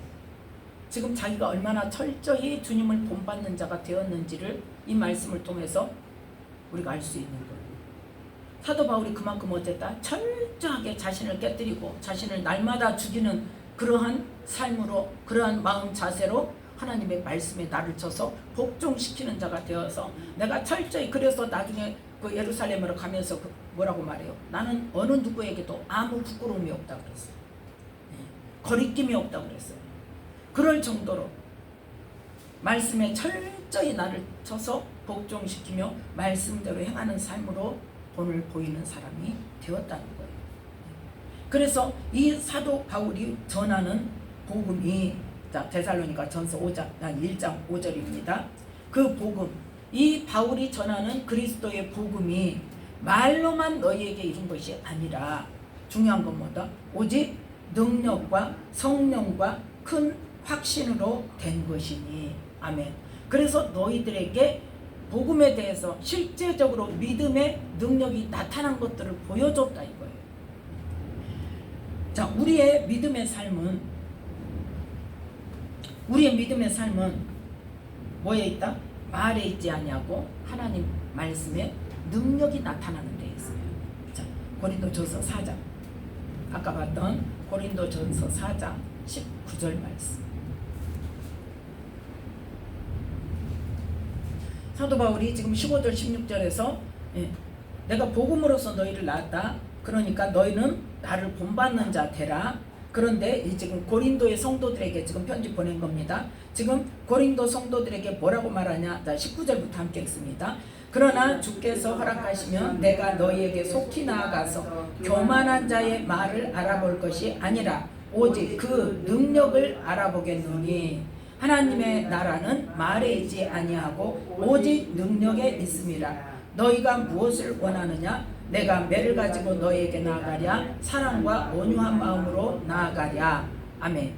지금 자기가 얼마나 철저히 주님을 본받는 자가 되었는지를 이 말씀을 통해서 우리가 알 수 있는 거예요. 사도 바울이 그만큼 어쨌다? 철저하게 자신을 깨뜨리고 자신을 날마다 죽이는 그러한 삶으로, 그러한 마음 자세로 하나님의 말씀에 나를 쳐서 복종시키는 자가 되어서 내가 철저히, 그래서 나중에 그 예루살렘으로 가면서 뭐라고 말해요? 나는 어느 누구에게도 아무 부끄러움이 없다고 그랬어요. 거리낌이 없다고 그랬어요. 그럴 정도로 말씀에 철저히 나를 쳐서 복종시키며 말씀대로 행하는 삶으로 본을 보이는 사람이 되었다는 거예요. 그래서 이 사도 바울이 전하는 복음이, 자, 데살로니가 전서 1장 5절입니다. 그 복음, 이 바울이 전하는 그리스도의 복음이 말로만 너희에게 이룬 것이 아니라 중요한 건 뭐다? 오직 능력과 성령과 큰 확신으로 된 것이니. 아멘. 그래서 너희들에게 복음에 대해서 실제적으로 믿음의 능력이 나타난 것들을 보여줬다 이거예요. 자, 우리의 믿음의 삶은 뭐에 있다? 말에 있지 아니하고 하나님 말씀에 능력이 나타나는 데 있어요. 자, 고린도전서 4장, 아까 봤던 고린도전서 4장 19절 말씀. 사도 바울이 지금 15절 16절에서 내가 복음으로써 너희를 낳았다. 그러니까 너희는 나를 본받는 자 되라. 그런데 지금 고린도의 성도들에게 지금 편지 보낸 겁니다. 지금 고린도 성도들에게 뭐라고 말하냐? 19절부터 함께 읽습니다. 그러나 주께서 허락하시면 내가 너희에게 속히 나아가서 교만한 자의 말을 알아볼 것이 아니라 오직 그 능력을 알아보겠노니 하나님의 나라는 말에 있지 아니하고 오직 능력에 있음이라. 너희가 무엇을 원하느냐? 내가 매를 가지고 너희에게 나아가랴. 사랑과 온유한 마음으로 나아가랴. 아멘.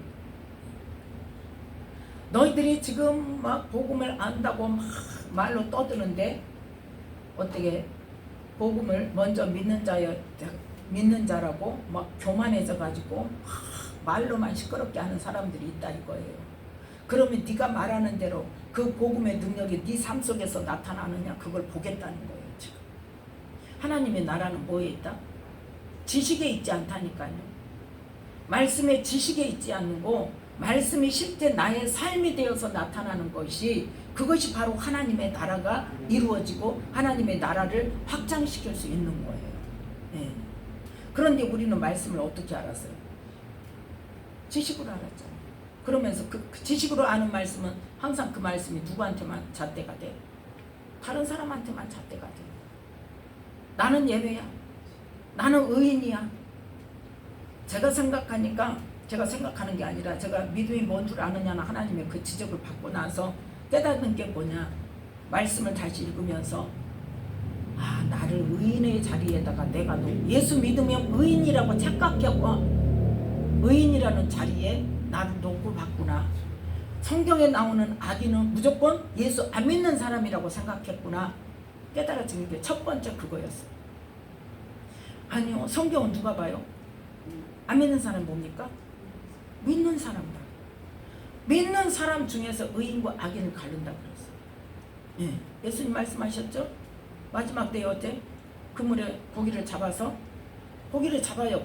너희들이 지금 막 복음을 안다고 막 말로 떠드는데 어떻게 복음을 먼저 믿는 자라고 막 교만해져 가지고 말로만 시끄럽게 하는 사람들이 있다 이거예요. 그러면 네가 말하는 대로 그 복음의 능력이 네 삶 속에서 나타나느냐, 그걸 보겠다는 거예요. 지금 하나님의 나라는 뭐에 있다? 지식에 있지 않다니까요. 말씀의 지식에 있지 않고 말씀이 실제 나의 삶이 되어서 나타나는 것이, 그것이 바로 하나님의 나라가 이루어지고 하나님의 나라를 확장시킬 수 있는 거예요. 네. 그런데 우리는 말씀을 어떻게 알았어요? 지식으로 알았잖아요. 그러면서 그 지식으로 아는 말씀은 항상 그 말씀이 누구한테만 잣대가 돼? 다른 사람한테만 잣대가 돼. 나는 예외야. 나는 의인이야. 제가 생각하는 게 아니라 제가 믿음이 뭔 줄 아느냐는 하나님의 그 지적을 받고 나서 깨닫는 게 뭐냐, 말씀을 다시 읽으면서 나를 의인의 자리에다가 내가 예수 믿으면 의인이라고 착각하고 의인이라는 자리에 나를 놓고 봤구나. 성경에 나오는 악인은 무조건 예수 안 믿는 사람이라고 생각했구나. 깨달아진 게 첫 번째 그거였어요. 아니요, 성경은 누가 봐요? 안 믿는 사람 뭡니까? 믿는 사람이다. 믿는 사람 중에서 의인과 악인을 가른다 그랬어요. 예수님 말씀하셨죠? 마지막 때에 어때? 그물에 고기를 잡아서, 고기를 잡아요.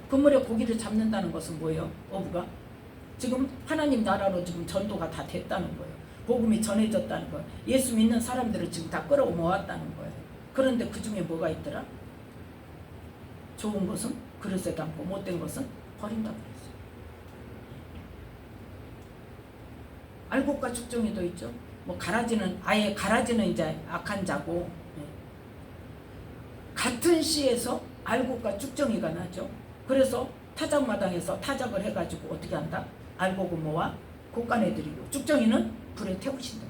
그물에 고기를 잡는다는 것은 뭐예요? 어부가 지금 하나님 나라로 지금 전도가 다 됐다는 거예요. 복음이 전해졌다는 거예요. 예수 믿는 사람들을 지금 다 끌어모았다는 거예요. 그런데 그 중에 뭐가 있더라? 좋은 것은 그릇에 담고 못된 것은 버린다고 그랬어요. 알곡과 죽정이도 있죠. 아예 가라지는 이제 악한 자고, 같은 씨에서 알곡과 쭉정이가 나죠. 그래서 타작마당에서 타작을 해가지고 어떻게 한다? 알곡은 뭐와 곡간해드리고 쭉정이는 불에 태우신다.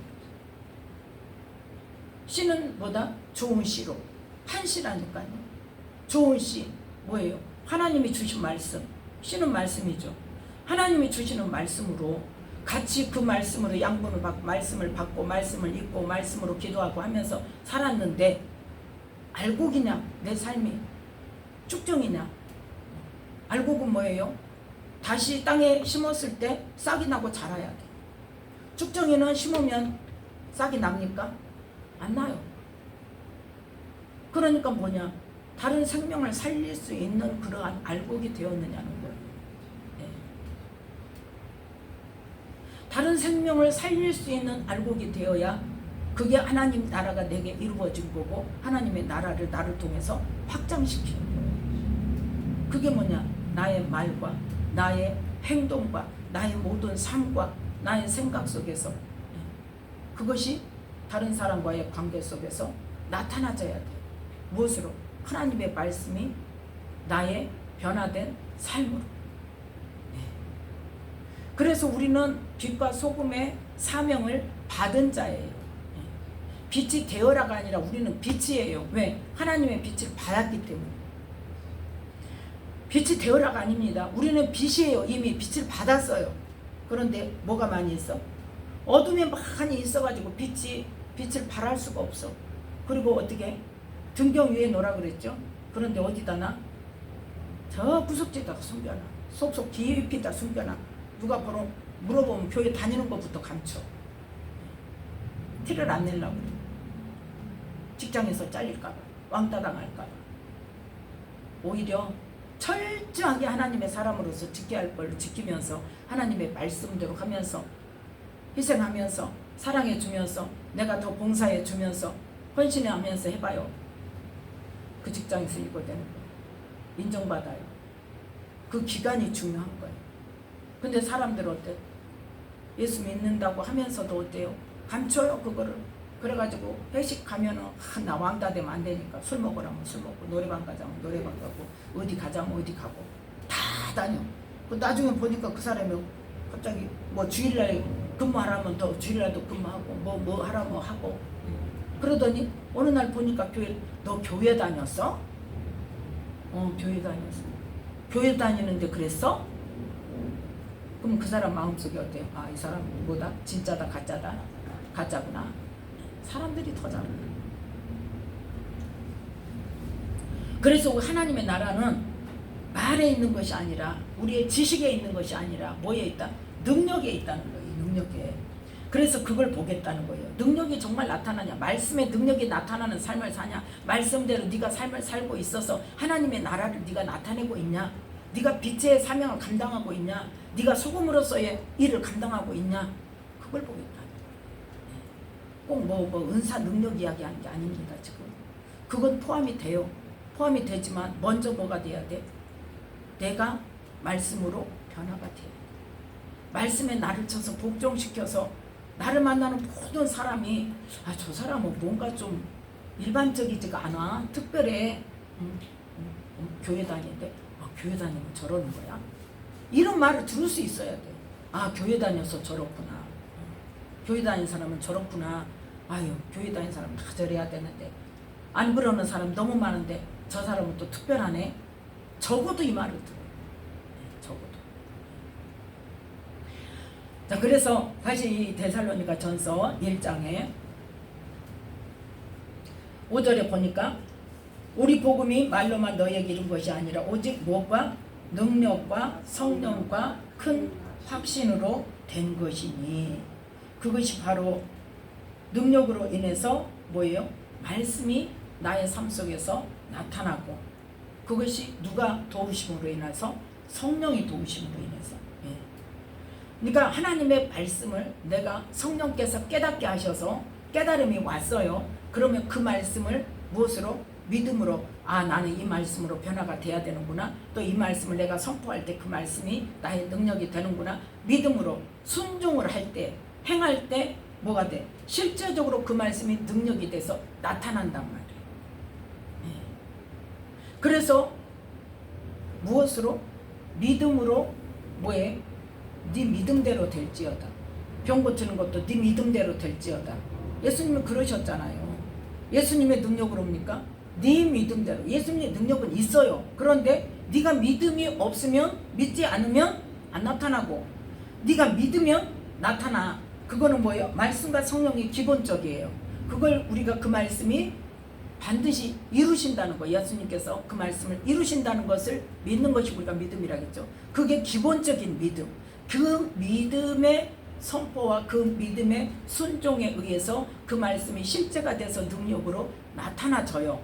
씨는 뭐다? 좋은 씨로. 한 씨라니까요. 좋은 씨 뭐예요? 하나님이 주신 말씀. 씨는 말씀이죠. 하나님이 주시는 말씀으로 같이 그 말씀으로 양분을 받고 말씀을 받고 말씀을 읽고 말씀으로 기도하고 하면서 살았는데 알곡이냐 내 삶이 쭉정이냐. 알곡은 뭐예요? 다시 땅에 심었을 때 싹이 나고 자라야 돼. 쭉정이는 심으면 싹이 납니까? 안 나요. 그러니까 뭐냐, 다른 생명을 살릴 수 있는 그러한 알곡이 되었느냐는 거예요. 네. 다른 생명을 살릴 수 있는 알곡이 되어야 그게 하나님 나라가 내게 이루어진 거고 하나님의 나라를 나를 통해서 확장시키는 거예요. 그게 뭐냐, 나의 말과 나의 행동과 나의 모든 삶과 나의 생각 속에서 그것이 다른 사람과의 관계 속에서 나타나져야 돼. 무엇으로? 하나님의 말씀이 나의 변화된 삶으로. 그래서 우리는 빛과 소금의 사명을 받은 자예요. 빛이 되어라가 아니라 우리는 빛이에요. 왜? 하나님의 빛을 받았기 때문에. 빛이 되어라가 아닙니다. 우리는 빛이에요. 이미 빛을 받았어요. 그런데 뭐가 많이 있어? 어둠에 많이 있어가지고 빛을 발할 수가 없어. 그리고 어떻게? 등경 위에 놓으라 그랬죠? 그런데 어디다 놔? 저 구석지에다가 숨겨놔. 속속 깊이다 숨겨놔. 누가 물어보면 교회 다니는 것부터 감춰. 티를 안 내려고 그래. 직장에서 잘릴까봐, 왕따 당할까봐. 오히려 철저하게 하나님의 사람으로서 지켜야 할 걸 지키면서 하나님의 말씀대로 하면서 희생하면서 사랑해주면서 내가 더 봉사해주면서 헌신하면서 해봐요. 그 직장에서 이거 되는 거예요. 인정받아요. 그 기간이 중요한 거예요. 근데 사람들 어때? 예수 믿는다고 하면서도 어때요? 감춰요 그거를. 그래가지고 회식 가면은 나 왕따 되면 안 되니까 술 먹으라면 술 먹고 노래방 가자면 노래방 가고 어디 가자면 어디 가고 다 다녀. 나중에 보니까 그 사람이 갑자기 뭐 주일날 근무하라면 더 주일날도 근무하고 뭐 하라면 하고. 그러더니 어느 날 보니까 너 교회 다녔어? 교회 다녔어. 교회 다니는데 그랬어? 그럼 그 사람 마음속에 어때요? 이 사람 뭐다? 진짜다 가짜다? 가짜구나. 사람들이 더 잘해. 그래서 하나님의 나라는 말에 있는 것이 아니라 우리의 지식에 있는 것이 아니라 뭐에 있다? 능력에 있다는 거예요. 능력에. 그래서 그걸 보겠다는 거예요. 능력이 정말 나타나냐? 말씀의 능력이 나타나는 삶을 사냐? 말씀대로 네가 삶을 살고 있어서 하나님의 나라를 네가 나타내고 있냐? 네가 빛의 사명을 감당하고 있냐? 네가 소금으로서의 일을 감당하고 있냐? 그걸 보겠다. 꼭 뭐 은사 능력 이야기하는 게 아닙니다. 지금 그건 포함이 돼요. 포함이 되지만 먼저 뭐가 돼야 돼? 내가 말씀으로 변화가 돼야 돼. 말씀에 나를 쳐서 복종시켜서 나를 만나는 모든 사람이 저 사람은 뭔가 좀 일반적이지가 않아. 특별해. 교회 다니는데 교회 다니면 저러는 거야? 이런 말을 들을 수 있어야 돼. 교회 다녀서 저렇구나. 교회 다니는 사람은 저렇구나. 교회 다니는 사람은 다 저래야 되는데 안 그러는 사람 너무 많은데 저 사람은 또 특별하네. 적어도 이 말을 들어요. 적어도. 자, 그래서 다시 이 데살로니가 전서 1장에 5절에 보니까 우리 복음이 말로만 너에게 이룬 것이 아니라 오직 무엇과 능력과 성령과 큰 확신으로 된 것이니 그것이 바로 능력으로 인해서 뭐예요? 말씀이 나의 삶 속에서 나타나고 그것이 누가 도우심으로 인해서? 성령이 도우심으로 인해서. 그러니까 하나님의 말씀을 내가 성령께서 깨닫게 하셔서 깨달음이 왔어요. 그러면 그 말씀을 무엇으로? 믿음으로 나는 이 말씀으로 변화가 돼야 되는구나. 또 이 말씀을 내가 선포할 때 그 말씀이 나의 능력이 되는구나. 믿음으로 순종을 할 때 행할 때 뭐가 돼? 실제적으로 그 말씀이 능력이 돼서 나타난단 말이에요. 그래서 무엇으로? 믿음으로 뭐해? 네 믿음대로 될지어다. 병 고치는 것도 네 믿음대로 될지어다. 예수님은 그러셨잖아요. 예수님의 능력으로입니까? 네 믿음대로. 예수님의 능력은 있어요. 그런데 네가 믿음이 없으면, 믿지 않으면 안 나타나고, 네가 믿으면 나타나. 그거는 뭐예요? 말씀과 성령이 기본적이에요. 그걸 우리가 그 말씀이 반드시 이루신다는 거, 예수님께서 그 말씀을 이루신다는 것을 믿는 것이 우리가 믿음이라겠죠. 그게 기본적인 믿음. 그 믿음의 선포와 그 믿음의 순종에 의해서 그 말씀이 실제가 돼서 능력으로 나타나져요.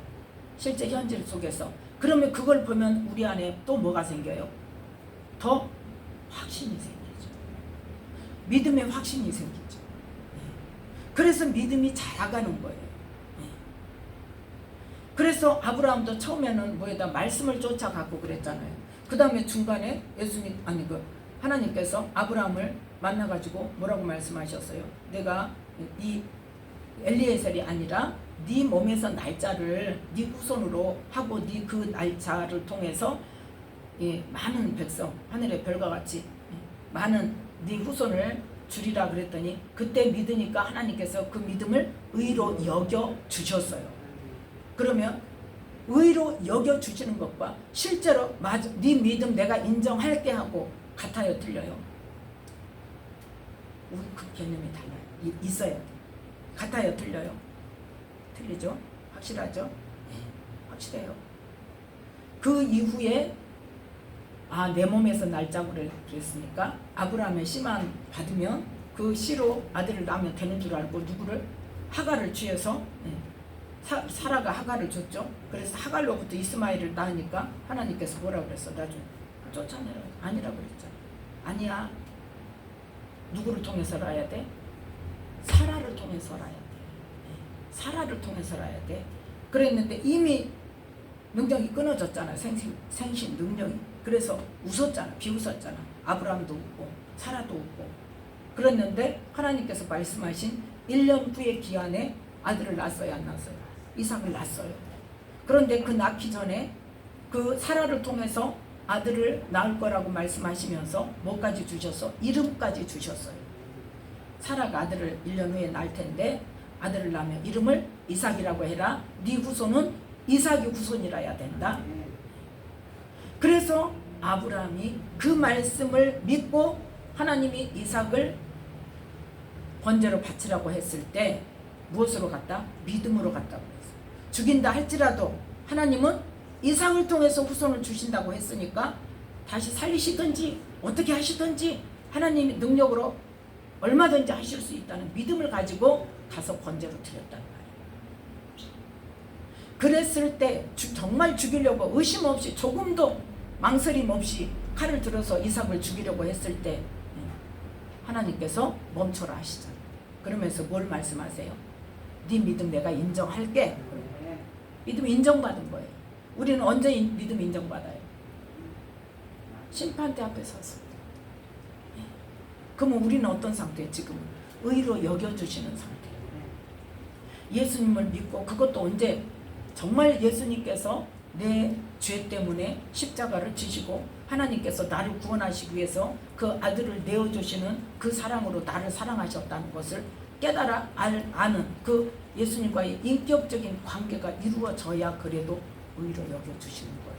실제 현실 속에서. 그러면 그걸 보면 우리 안에 또 뭐가 생겨요? 더 확신이 생기죠. 믿음의 확신이 생기죠. 그래서 믿음이 자라가는 거예요. 그래서 아브라함도 처음에는 뭐에다 말씀을 쫓아가고 그랬잖아요. 그 다음에 중간에 예수님, 아니 하나님께서 아브라함을 만나가지고 뭐라고 말씀하셨어요? 내가 이 엘리에셀이 아니라 네 몸에서 날짜를 네 후손으로 하고 네 그 날짜를 통해서 많은 백성, 하늘의 별과 같이 많은 네 후손을 주리라 그랬더니 그때 믿으니까 하나님께서 그 믿음을 의로 여겨 주셨어요. 그러면 의로 여겨 주시는 것과 실제로 맞아, 네 믿음 내가 인정할게 하고 같아요, 틀려요? 우리 그 개념이 달라요. 있어야 돼. 같아요, 틀려요? 틀리죠? 확실하죠? 네, 확실해요. 그 이후에 내 몸에서 날짜를 그랬으니까 아브라함의 씨만 받으면 그 씨로 아들을 낳으면 되는 줄 알고 누구를? 하갈을 취해서 사라가 하갈을 줬죠. 그래서 하갈로부터 이스마엘을 낳으니까 하나님께서 뭐라고 그랬어? 나중에 쫓아내라. 아니라고 그랬잖아. 아니야. 누구를 통해서 낳아야 돼? 사라를 통해서 낳아야 돼. 사라를 통해서 낳아야 돼. 그랬는데 이미 능력이 끊어졌잖아. 생신 능력이. 그래서 웃었잖아. 비웃었잖아. 아브라함도 웃고 사라도 웃고. 그랬는데 하나님께서 말씀하신 1년 후의 기한에 아들을 낳았어요, 안 낳았어요? 이삭을 낳았어요. 그런데 그 낳기 전에 그 사라를 통해서 아들을 낳을 거라고 말씀하시면서 뭐까지 주셨어? 이름까지 주셨어요. 사라가 아들을 1년 후에 낳을 텐데 아들을 낳으면 이름을 이삭이라고 해라. 네 후손은 이삭이 후손이라야 된다. 그래서 아브라함이 그 말씀을 믿고 하나님이 이삭을 번제로 바치라고 했을 때 무엇으로 갔다? 믿음으로 갔다고 했어요. 죽인다 할지라도 하나님은 이삭을 통해서 후손을 주신다고 했으니까 다시 살리시든지 어떻게 하시든지 하나님의 능력으로 얼마든지 하실 수 있다는 믿음을 가지고 가서 번제로 드렸다는 말이에요. 그랬을 때 정말 죽이려고 의심 없이 조금도 망설임 없이 칼을 들어서 이삭을 죽이려고 했을 때 하나님께서 멈춰라 하시잖아요. 그러면서 뭘 말씀하세요? 네 믿음 내가 인정할게. 믿음 인정받은 거예요. 우리는 언제 믿음 인정받아요? 심판대 앞에 섰을 때. 그러면 우리는 어떤 상태예요? 지금 의로 여겨주시는 상태예요. 예수님을 믿고 그것도 언제 정말 예수님께서 내 죄 때문에 십자가를 지시고 하나님께서 나를 구원하시기 위해서 그 아들을 내어주시는 그 사랑으로 나를 사랑하셨다는 것을 깨달아 아는 그 예수님과의 인격적인 관계가 이루어져야 그래도 의로 여겨주시는 거예요.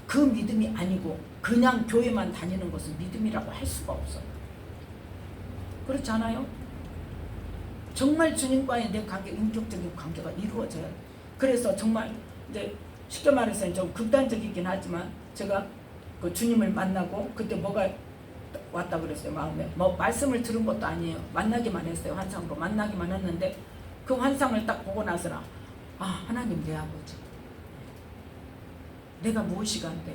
그 믿음이 아니고 그냥 교회만 다니는 것은 믿음이라고 할 수가 없어요. 그렇지 않아요? 정말 주님과의 내 관계, 인격적인 관계가 이루어져야 돼요. 그래서 정말 이제 쉽게 말해서 좀 극단적이긴 하지만 제가 그 주님을 만나고 그때 뭐가 왔다 그랬어요. 마음에 뭐 말씀을 들은 것도 아니에요. 만나기만 했어요. 환상으로 만나기만 했는데 그 환상을 딱 보고 나서라 하나님 내 아버지 내가 무엇이간데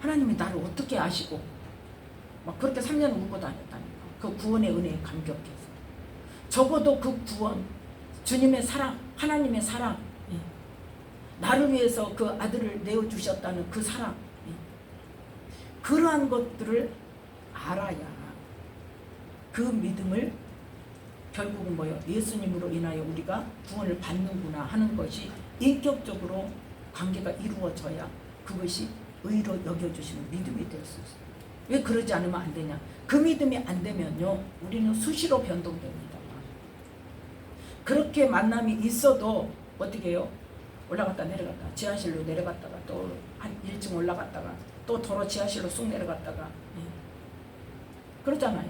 하나님이 나를 어떻게 아시고 막 그렇게 3년 울고 다녔다니까. 그 구원의 은혜에 감격해서 적어도 그 구원 주님의 사랑 하나님의 사랑 나를 위해서 그 아들을 내어주셨다는 그 사랑 그러한 것들을 알아야 그 믿음을 결국은 뭐예요? 예수님으로 인하여 우리가 구원을 받는구나 하는 것이 인격적으로 관계가 이루어져야 그것이 의로 여겨주시는 믿음이 될 수 있어요. 왜 그러지 않으면 안 되냐? 그 믿음이 안 되면요, 우리는 수시로 변동됩니다. 그렇게 만남이 있어도 어떻게 해요? 올라갔다 내려갔다, 지하실로 내려갔다가 또 한 1층 올라갔다가 또 도로 지하실로 쑥 내려갔다가, 그러잖아요.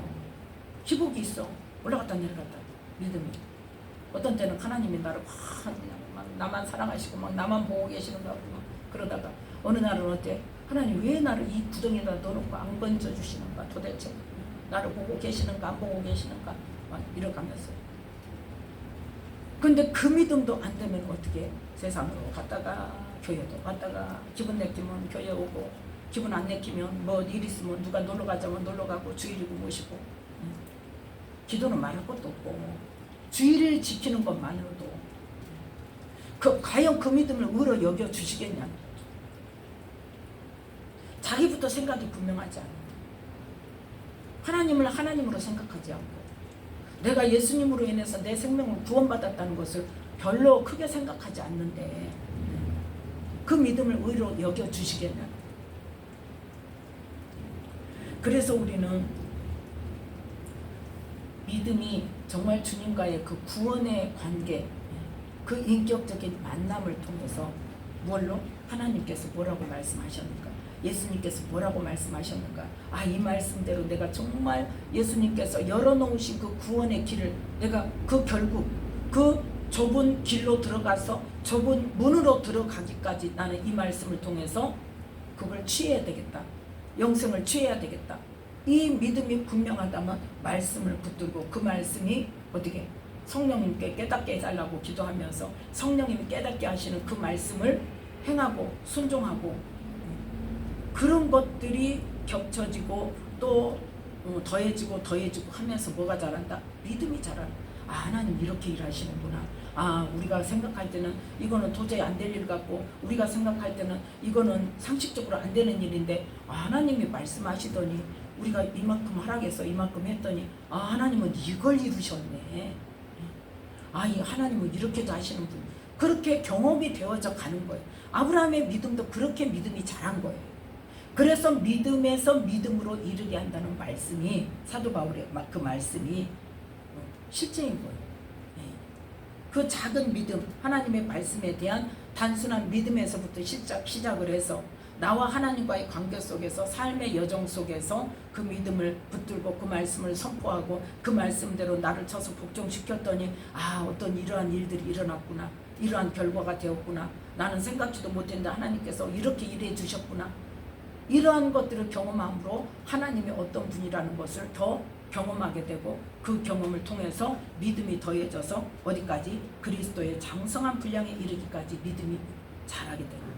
기복이 있어. 올라갔다 내려갔다. 믿음이. 어떤 때는 하나님이 나를 막 나만 사랑하시고 막 나만 보고 계시는 것 같고 막 그러다가 어느 날은 어때? 하나님 왜 나를 이 구덩이에다 넣어놓고 안 건져주시는가? 도대체 나를 보고 계시는가 안 보고 계시는가? 막 이러가면서. 근데 그 믿음도 안 되면 어떻게? 세상으로 갔다가 교회도 갔다가 기분 내키면 교회 오고 기분 안 내키면 뭐 일 있으면 누가 놀러 가자면 놀러 가고 주일이고 모시고, 기도는 말할 것도 없고 주일을 지키는 것만으로도 과연 그 믿음을 의로 여겨 주시겠냐? 자기부터 생각이 분명하지 않아요. 하나님을 하나님으로 생각하지 않고 내가 예수님으로 인해서 내 생명을 구원받았다는 것을 별로 크게 생각하지 않는데 그 믿음을 의로 여겨 주시겠냐? 그래서 우리는 믿음이 정말 주님과의 그 구원의 관계, 그 인격적인 만남을 통해서 뭘로? 하나님께서 뭐라고 말씀하셨는가? 예수님께서 뭐라고 말씀하셨는가? 이 말씀대로 내가 정말 예수님께서 열어놓으신 그 구원의 길을 내가 결국 그 좁은 길로 들어가서 좁은 문으로 들어가기까지 나는 이 말씀을 통해서 그걸 취해야 되겠다. 영생을 취해야 되겠다. 이 믿음이 분명하다면 말씀을 붙들고 그 말씀이 어떻게 성령님께 깨닫게 해달라고 기도하면서 성령님이 깨닫게 하시는 그 말씀을 행하고 순종하고, 그런 것들이 겹쳐지고 또 더해지고 하면서 뭐가 자란다? 믿음이 자란다. 하나님 이렇게 일하시는구나. 우리가 생각할 때는 이거는 도저히 안 될 일 같고 우리가 생각할 때는 이거는 상식적으로 안 되는 일인데 하나님이 말씀하시더니 우리가 이만큼 하락해서 이만큼 했더니 하나님은 이걸 이루셨네. 이 하나님은 이렇게도 하시는 분. 그렇게 경험이 되어져 가는 거예요. 아브라함의 믿음도 그렇게 믿음이 자란 거예요. 그래서 믿음에서 믿음으로 이르게 한다는 말씀이, 사도 바울의 그 말씀이 실제인 거예요. 그 작은 믿음, 하나님의 말씀에 대한 단순한 믿음에서부터 시작을 해서 나와 하나님과의 관계 속에서 삶의 여정 속에서 그 믿음을 붙들고 그 말씀을 선포하고 그 말씀대로 나를 쳐서 복종시켰더니 어떤 이러한 일들이 일어났구나. 이러한 결과가 되었구나. 나는 생각지도 못했는데 하나님께서 이렇게 일해 주셨구나. 이러한 것들을 경험함으로 하나님이 어떤 분이라는 것을 더 경험하게 되고 그 경험을 통해서 믿음이 더해져서 어디까지? 그리스도의 장성한 분량에 이르기까지 믿음이 자라게 되는 거예요.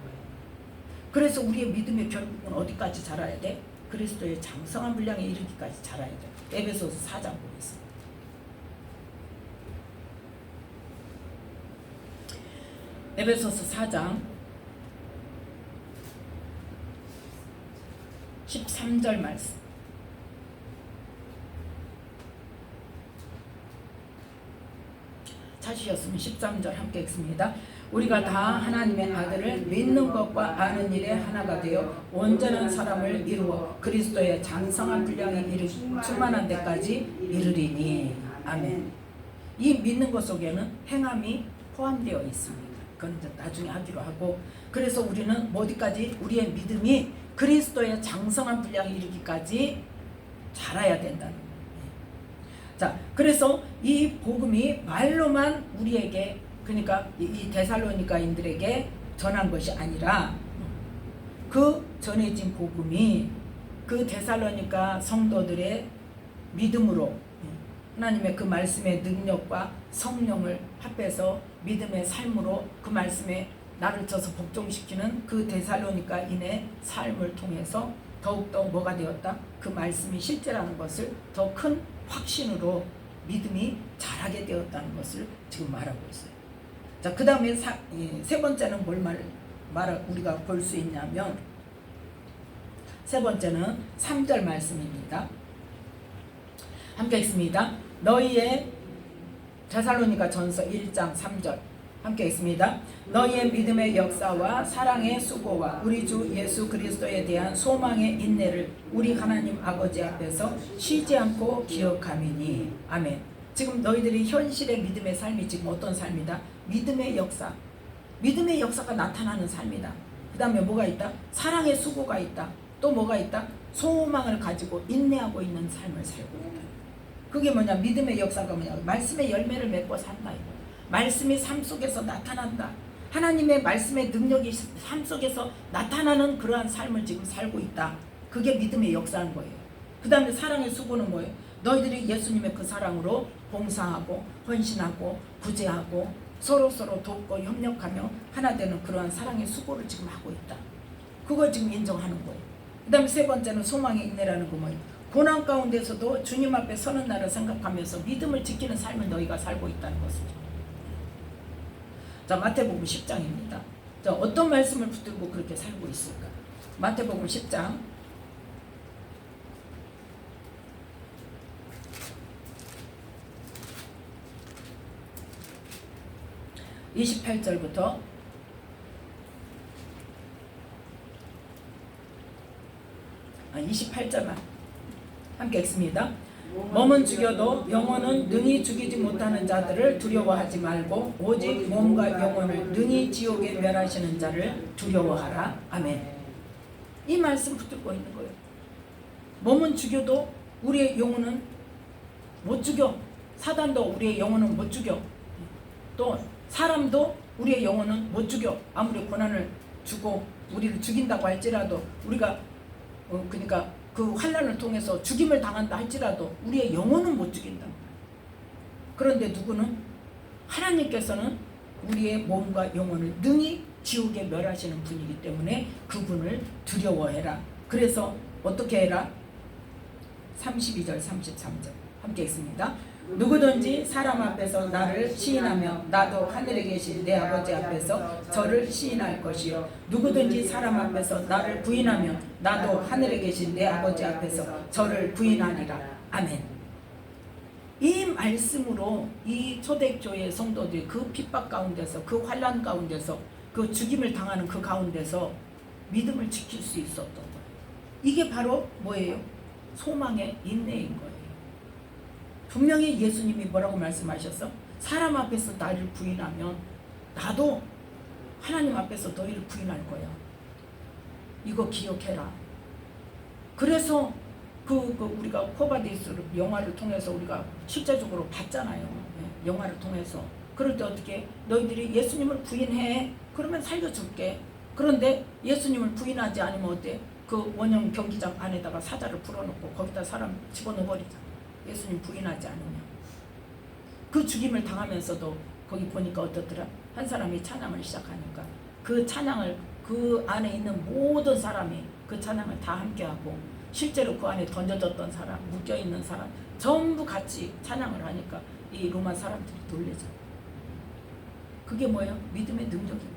그래서 우리의 믿음의 결국은 어디까지 자라야 돼? 그리스도의 장성한 분량에 이르기까지 자라야 돼. 에베소서 4장 보겠습니다. 에베소서 4장 13절 말씀. 찾으셨으면 13절 함께 읽습니다. 우리가 다 하나님의 아들을 믿는 것과 아는 일에 하나가 되어 온전한 사람을 이루어 그리스도의 장성한 분량에 이르 충만한 데까지 이르리니. 아멘. 이 믿는 것 속에는 행함이 포함되어 있습니다. 그건 이제 나중에 하기로 하고, 그래서 우리는 어디까지? 우리의 믿음이 그리스도의 장성한 분량에 이르기까지 자라야 된다는 거예요. 자, 그래서 이 복음이 말로만 우리에게, 그러니까 이 데살로니가인들에게 전한 것이 아니라 그 전해진 복음이 그 데살로니가 성도들의 믿음으로 하나님의 그 말씀의 능력과 성령을 합해서 믿음의 삶으로 그 말씀에 나를 쳐서 복종시키는 그 데살로니가인의 삶을 통해서 더욱더 뭐가 되었다? 그 말씀이 실제라는 것을 더 큰 확신으로 믿음이 자라게 되었다는 것을 지금 말하고 있어요. 자, 그 다음에 세 번째는 우리가 볼 수 있냐면, 세 번째는 3절 말씀입니다. 함께 읽습니다. 너희의 데살로니가 전서 1장 3절. 함께 있습니다. 너희의 믿음의 역사와 사랑의 수고와 우리 주 예수 그리스도에 대한 소망의 인내를 우리 하나님 아버지 앞에서 쉬지 않고 기억하미니. 아멘. 지금 너희들이 현실의 믿음의 삶이 지금 어떤 삶이다? 믿음의 역사. 믿음의 역사가 나타나는 삶이다. 그 다음에 뭐가 있다? 사랑의 수고가 있다. 또 뭐가 있다? 소망을 가지고 인내하고 있는 삶을 살고 있다. 그게 뭐냐? 믿음의 역사가 뭐냐? 말씀의 열매를 맺고 산다. 말씀이 삶 속에서 나타난다. 하나님의 말씀의 능력이 삶 속에서 나타나는 그러한 삶을 지금 살고 있다. 그게 믿음의 역사인 거예요. 그 다음에 사랑의 수고는 뭐예요? 너희들이 예수님의 그 사랑으로 봉사하고 헌신하고 구제하고 서로 돕고 협력하며 하나 되는 그러한 사랑의 수고를 지금 하고 있다. 그걸 지금 인정하는 거예요. 그 다음에 세 번째는 소망의 인내라는 거 뭐예요? 고난 가운데서도 주님 앞에 서는 날을 생각하면서 믿음을 지키는 삶을 너희가 살고 있다는 것이죠. 자, 마태복음 10장입니다. 자, 어떤 말씀을 붙들고 그렇게 살고 있을까? 마태복음 10장 28절부터 28절만 함께 읽습니다. 몸은 죽여도 영혼은 능히 죽이지 못하는 자들을 두려워하지 말고 오직 몸과 영혼을 능히 지옥에 멸하시는 자를 두려워하라. 아멘. 이 말씀 붙들고 있는 거예요. 몸은 죽여도 우리의 영혼은 못 죽여. 사단도 우리의 영혼은 못 죽여. 또 사람도 우리의 영혼은 못 죽여. 아무리 고난을 주고 우리를 죽인다고 할지라도 우리가 그러니까 그 환난을 통해서 죽임을 당한다 할지라도 우리의 영혼은 못 죽인다. 그런데 누구는? 하나님께서는 우리의 몸과 영혼을 능히 지옥에 멸하시는 분이기 때문에 그분을 두려워해라. 그래서 어떻게 해라? 32절 33절 함께 읽습니다. 누구든지 사람 앞에서 나를 시인하면 나도 하늘에 계신 내 아버지 앞에서 저를 시인할 것이요 누구든지 사람 앞에서 나를 부인하면 나도 하늘에 계신 내 아버지 앞에서 저를 부인하리라. 아멘. 이 말씀으로 이 초대교회 성도들이 그 핍박 가운데서 그 환난 가운데서 그 죽임을 당하는 그 가운데서 믿음을 지킬 수 있었던 거예요. 이게 바로 뭐예요? 소망의 인내인 거예요. 분명히 예수님이 뭐라고 말씀하셨어? 사람 앞에서 나를 부인하면 나도 하나님 앞에서 너희를 부인할 거야. 이거 기억해라. 그래서 우리가 포바디스 영화를 통해서 우리가 실제적으로 봤잖아요. 영화를 통해서. 그럴 때 어떻게? 너희들이 예수님을 부인해. 그러면 살려줄게. 그런데 예수님을 부인하지 않으면 어때? 그 원형 경기장 안에다가 사자를 풀어놓고 거기다 사람 집어넣어 버리자. 예수님 부인하지 않으면. 그 죽임을 당하면서도 거기 보니까 어떻더라? 한 사람이 찬양을 시작하니까 그 찬양을 그 안에 있는 모든 사람이 그 찬양을 다 함께하고 실제로 그 안에 던져졌던 사람, 묶여있는 사람 전부 같이 찬양을 하니까 이 로마 사람들이 놀래죠. 그게 뭐예요? 믿음의 능력인 거예요.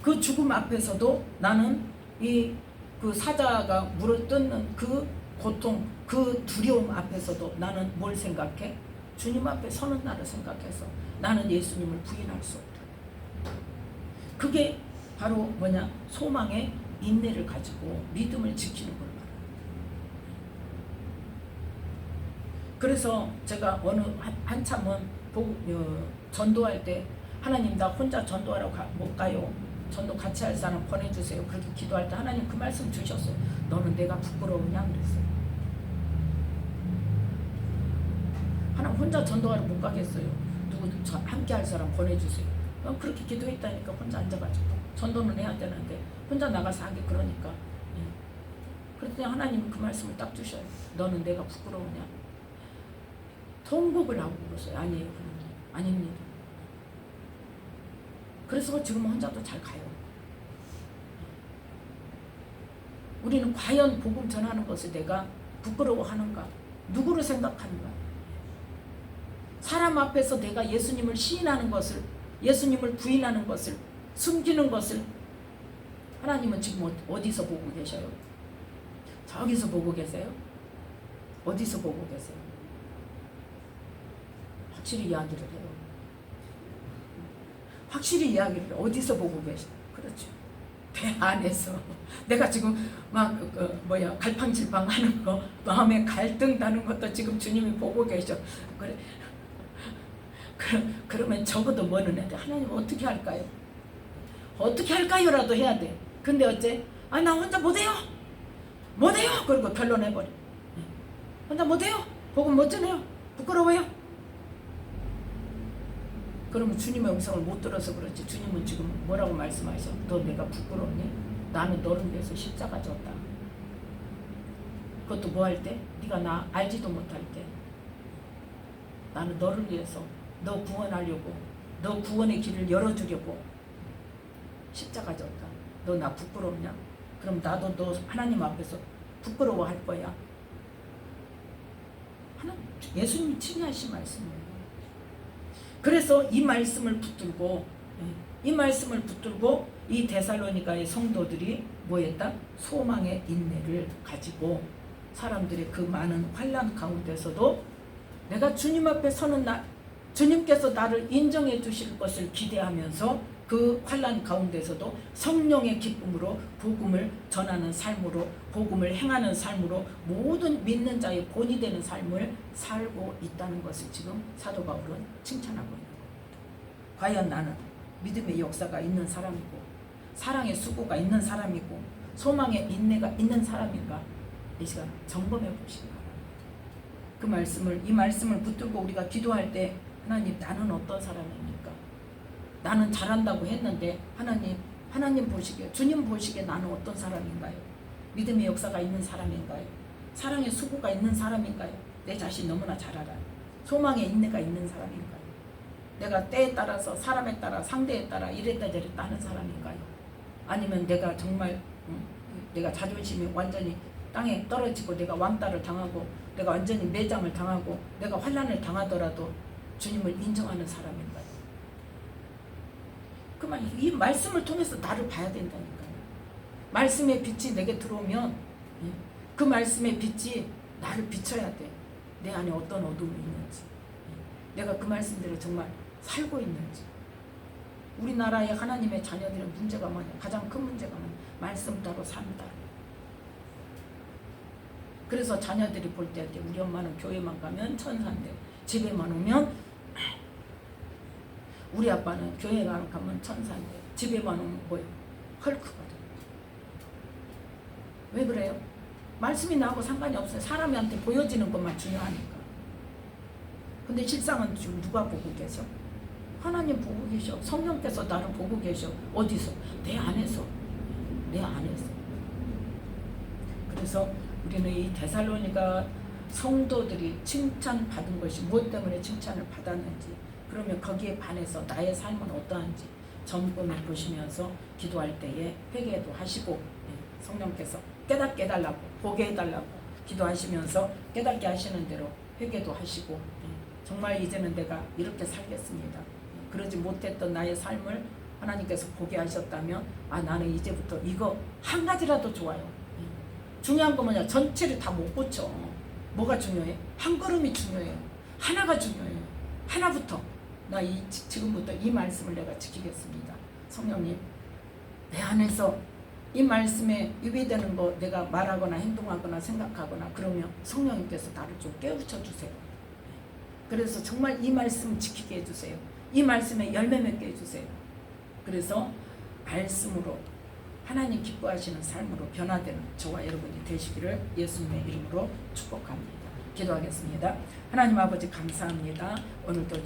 그 죽음 앞에서도 나는 그 사자가 물어뜯는 그 고통, 그 두려움 앞에서도 나는 뭘 생각해? 주님 앞에 서는 날을 생각해서 나는 예수님을 부인할 수 없다. 그게 바로 뭐냐? 소망의 인내를 가지고 믿음을 지키는 걸 말합니다. 그래서 제가 어느 한참은 전도할 때 하나님 나 혼자 전도하러 못 가요. 전도 같이 할 사람 보내주세요. 그렇게 기도할 때 하나님 그 말씀 주셨어요. 너는 내가 부끄러우냐? 그랬어요. 하나님 혼자 전도하러 못 가겠어요. 누구 함께 할 사람 보내주세요. 그렇게 기도했다니까 혼자 앉아가지고 전도는 해야 되는데 혼자 나가서 하기 그러니까. 그랬더니 하나님은 그 말씀을 딱 주셔요. 너는 내가 부끄러우냐? 통곡을 하고 그러세요. 아니에요. 아닙니다. 그래서 지금은 혼자도 잘 가요. 우리는 과연 복음 전하는 것을 내가 부끄러워하는가? 누구를 생각하는가? 사람 앞에서 내가 예수님을 시인하는 것을, 예수님을 부인하는 것을, 숨기는 것을 하나님은 지금 어디서 보고 계셔요? 저기서 보고 계세요? 어디서 보고 계세요? 확실히 이야기를 해요. 확실히 이야기를 해. 어디서 보고 계셔? 그렇죠. 배 안에서. 내가 지금 막 갈팡질팡 하는 거, 마음에 갈등 나는 것도 지금 주님이 보고 계셔. 그래. 그러면 적어도 뭐는 해야 돼? 하나님 어떻게 할까요? 어떻게 할까요라도 해야 돼. 근데 어째? 아, 나 혼자 못해요. 못해요. 그리고 결론해버려. 혼자 못해요. 복음 못 전해요. 부끄러워요. 그러면 주님의 음성을 못 들어서 그렇지. 주님은 지금 뭐라고 말씀하셔? 너 내가 부끄럽니? 나는 너를 위해서 십자가 졌다. 그것도 뭐 할 때? 네가 나 알지도 못할 때. 나는 너를 위해서, 너 구원하려고, 너 구원의 길을 열어주려고 십자가 졌다. 너 나 부끄럽냐? 그럼 나도 너 하나님 앞에서 부끄러워할 거야. 예수님이 친히하신 말씀이에요. 그래서 이 말씀을 붙들고 이 데살로니가의 성도들이 뭐했다? 소망의 인내를 가지고 사람들의 그 많은 환난 가운데서도 내가 주님 앞에 서는 날, 주님께서 나를 인정해 주실 것을 기대하면서 그 환난 가운데서도 성령의 기쁨으로 복음을 전하는 삶으로, 복음을 행하는 삶으로 모든 믿는 자의 본이 되는 삶을 살고 있다는 것을 지금 사도 바울은 칭찬하고 있는 겁니다. 과연 나는 믿음의 역사가 있는 사람이고 사랑의 수고가 있는 사람이고 소망의 인내가 있는 사람인가? 이 시간 점검해 보시기 바랍니다. 이 말씀을 붙들고 우리가 기도할 때 하나님, 나는 어떤 사람입니까? 나는 잘한다고 했는데 하나님 보시기에, 주님 보시기에 나는 어떤 사람인가요? 믿음의 역사가 있는 사람인가요? 사랑의 수고가 있는 사람인가요? 내 자신 너무나 잘 알아요. 소망의 인내가 있는 사람인가요? 내가 때에 따라서, 사람에 따라, 상대에 따라 이랬다 저랬다 하는 사람인가요? 아니면 내가 정말 내가 자존심이 완전히 땅에 떨어지고 내가 왕따를 당하고 내가 완전히 매장을 당하고 내가 환난을 당하더라도 주님을 인정하는 사람인가요? 이 말씀을 통해서 나를 봐야 된다니까요. 말씀의 빛이 내게 들어오면 그 말씀의 빛이 나를 비춰야 돼. 내 안에 어떤 어둠이 있는지, 내가 그 말씀대로 정말 살고 있는지. 우리나라의 하나님의 자녀들의 문제가 뭐냐? 가장 큰 문제가 뭐냐? 말씀 따로 산다. 그래서 자녀들이 볼 때 우리 엄마는 교회만 가면 천사인데 집에만 오면, 우리 아빠는 교회만 가면 천사인데 집에만 오면 뭐예요? 헐크거든. 왜 그래요? 말씀이 나하고 상관이 없어요. 사람한테 보여지는 것만 중요하니까. 근데 실상은 지금 누가 보고 계셔? 하나님 보고 계셔. 성령께서 나를 보고 계셔. 어디서? 내 안에서. 내 안에서. 그래서 우리는 이 데살로니가 성도들이 칭찬받은 것이 무엇 때문에 칭찬을 받았는지, 그러면 거기에 반해서 나의 삶은 어떠한지 점검해 보시면서 기도할 때에 회개도 하시고, 성령께서 깨닫게 해달라고, 보게 해달라고 기도하시면서 깨닫게 하시는 대로 회개도 하시고, 정말 이제는 내가 이렇게 살겠습니다. 그러지 못했던 나의 삶을 하나님께서 보게 하셨다면, 나는 이제부터 이거 한 가지라도 좋아요. 중요한 거 뭐냐? 전체를 다 못 고쳐. 뭐가 중요해? 한 걸음이 중요해요. 하나가 중요해요. 하나부터. 나 지금부터 이 말씀을 내가 지키겠습니다. 성령님, 내 안에서 이 말씀에 위배되는 거 내가 말하거나 행동하거나 생각하거나 그러면 성령님께서 나를 좀 깨우쳐 주세요. 그래서 정말 이 말씀 지키게 해주세요. 이 말씀에 열매 맺게 해주세요. 그래서 말씀으로 하나님 기뻐하시는 삶으로 변화되는 저와 여러분이 되시기를 예수님의 이름으로 축복합니다. 기도하겠습니다. 하나님 아버지 감사합니다. 오늘도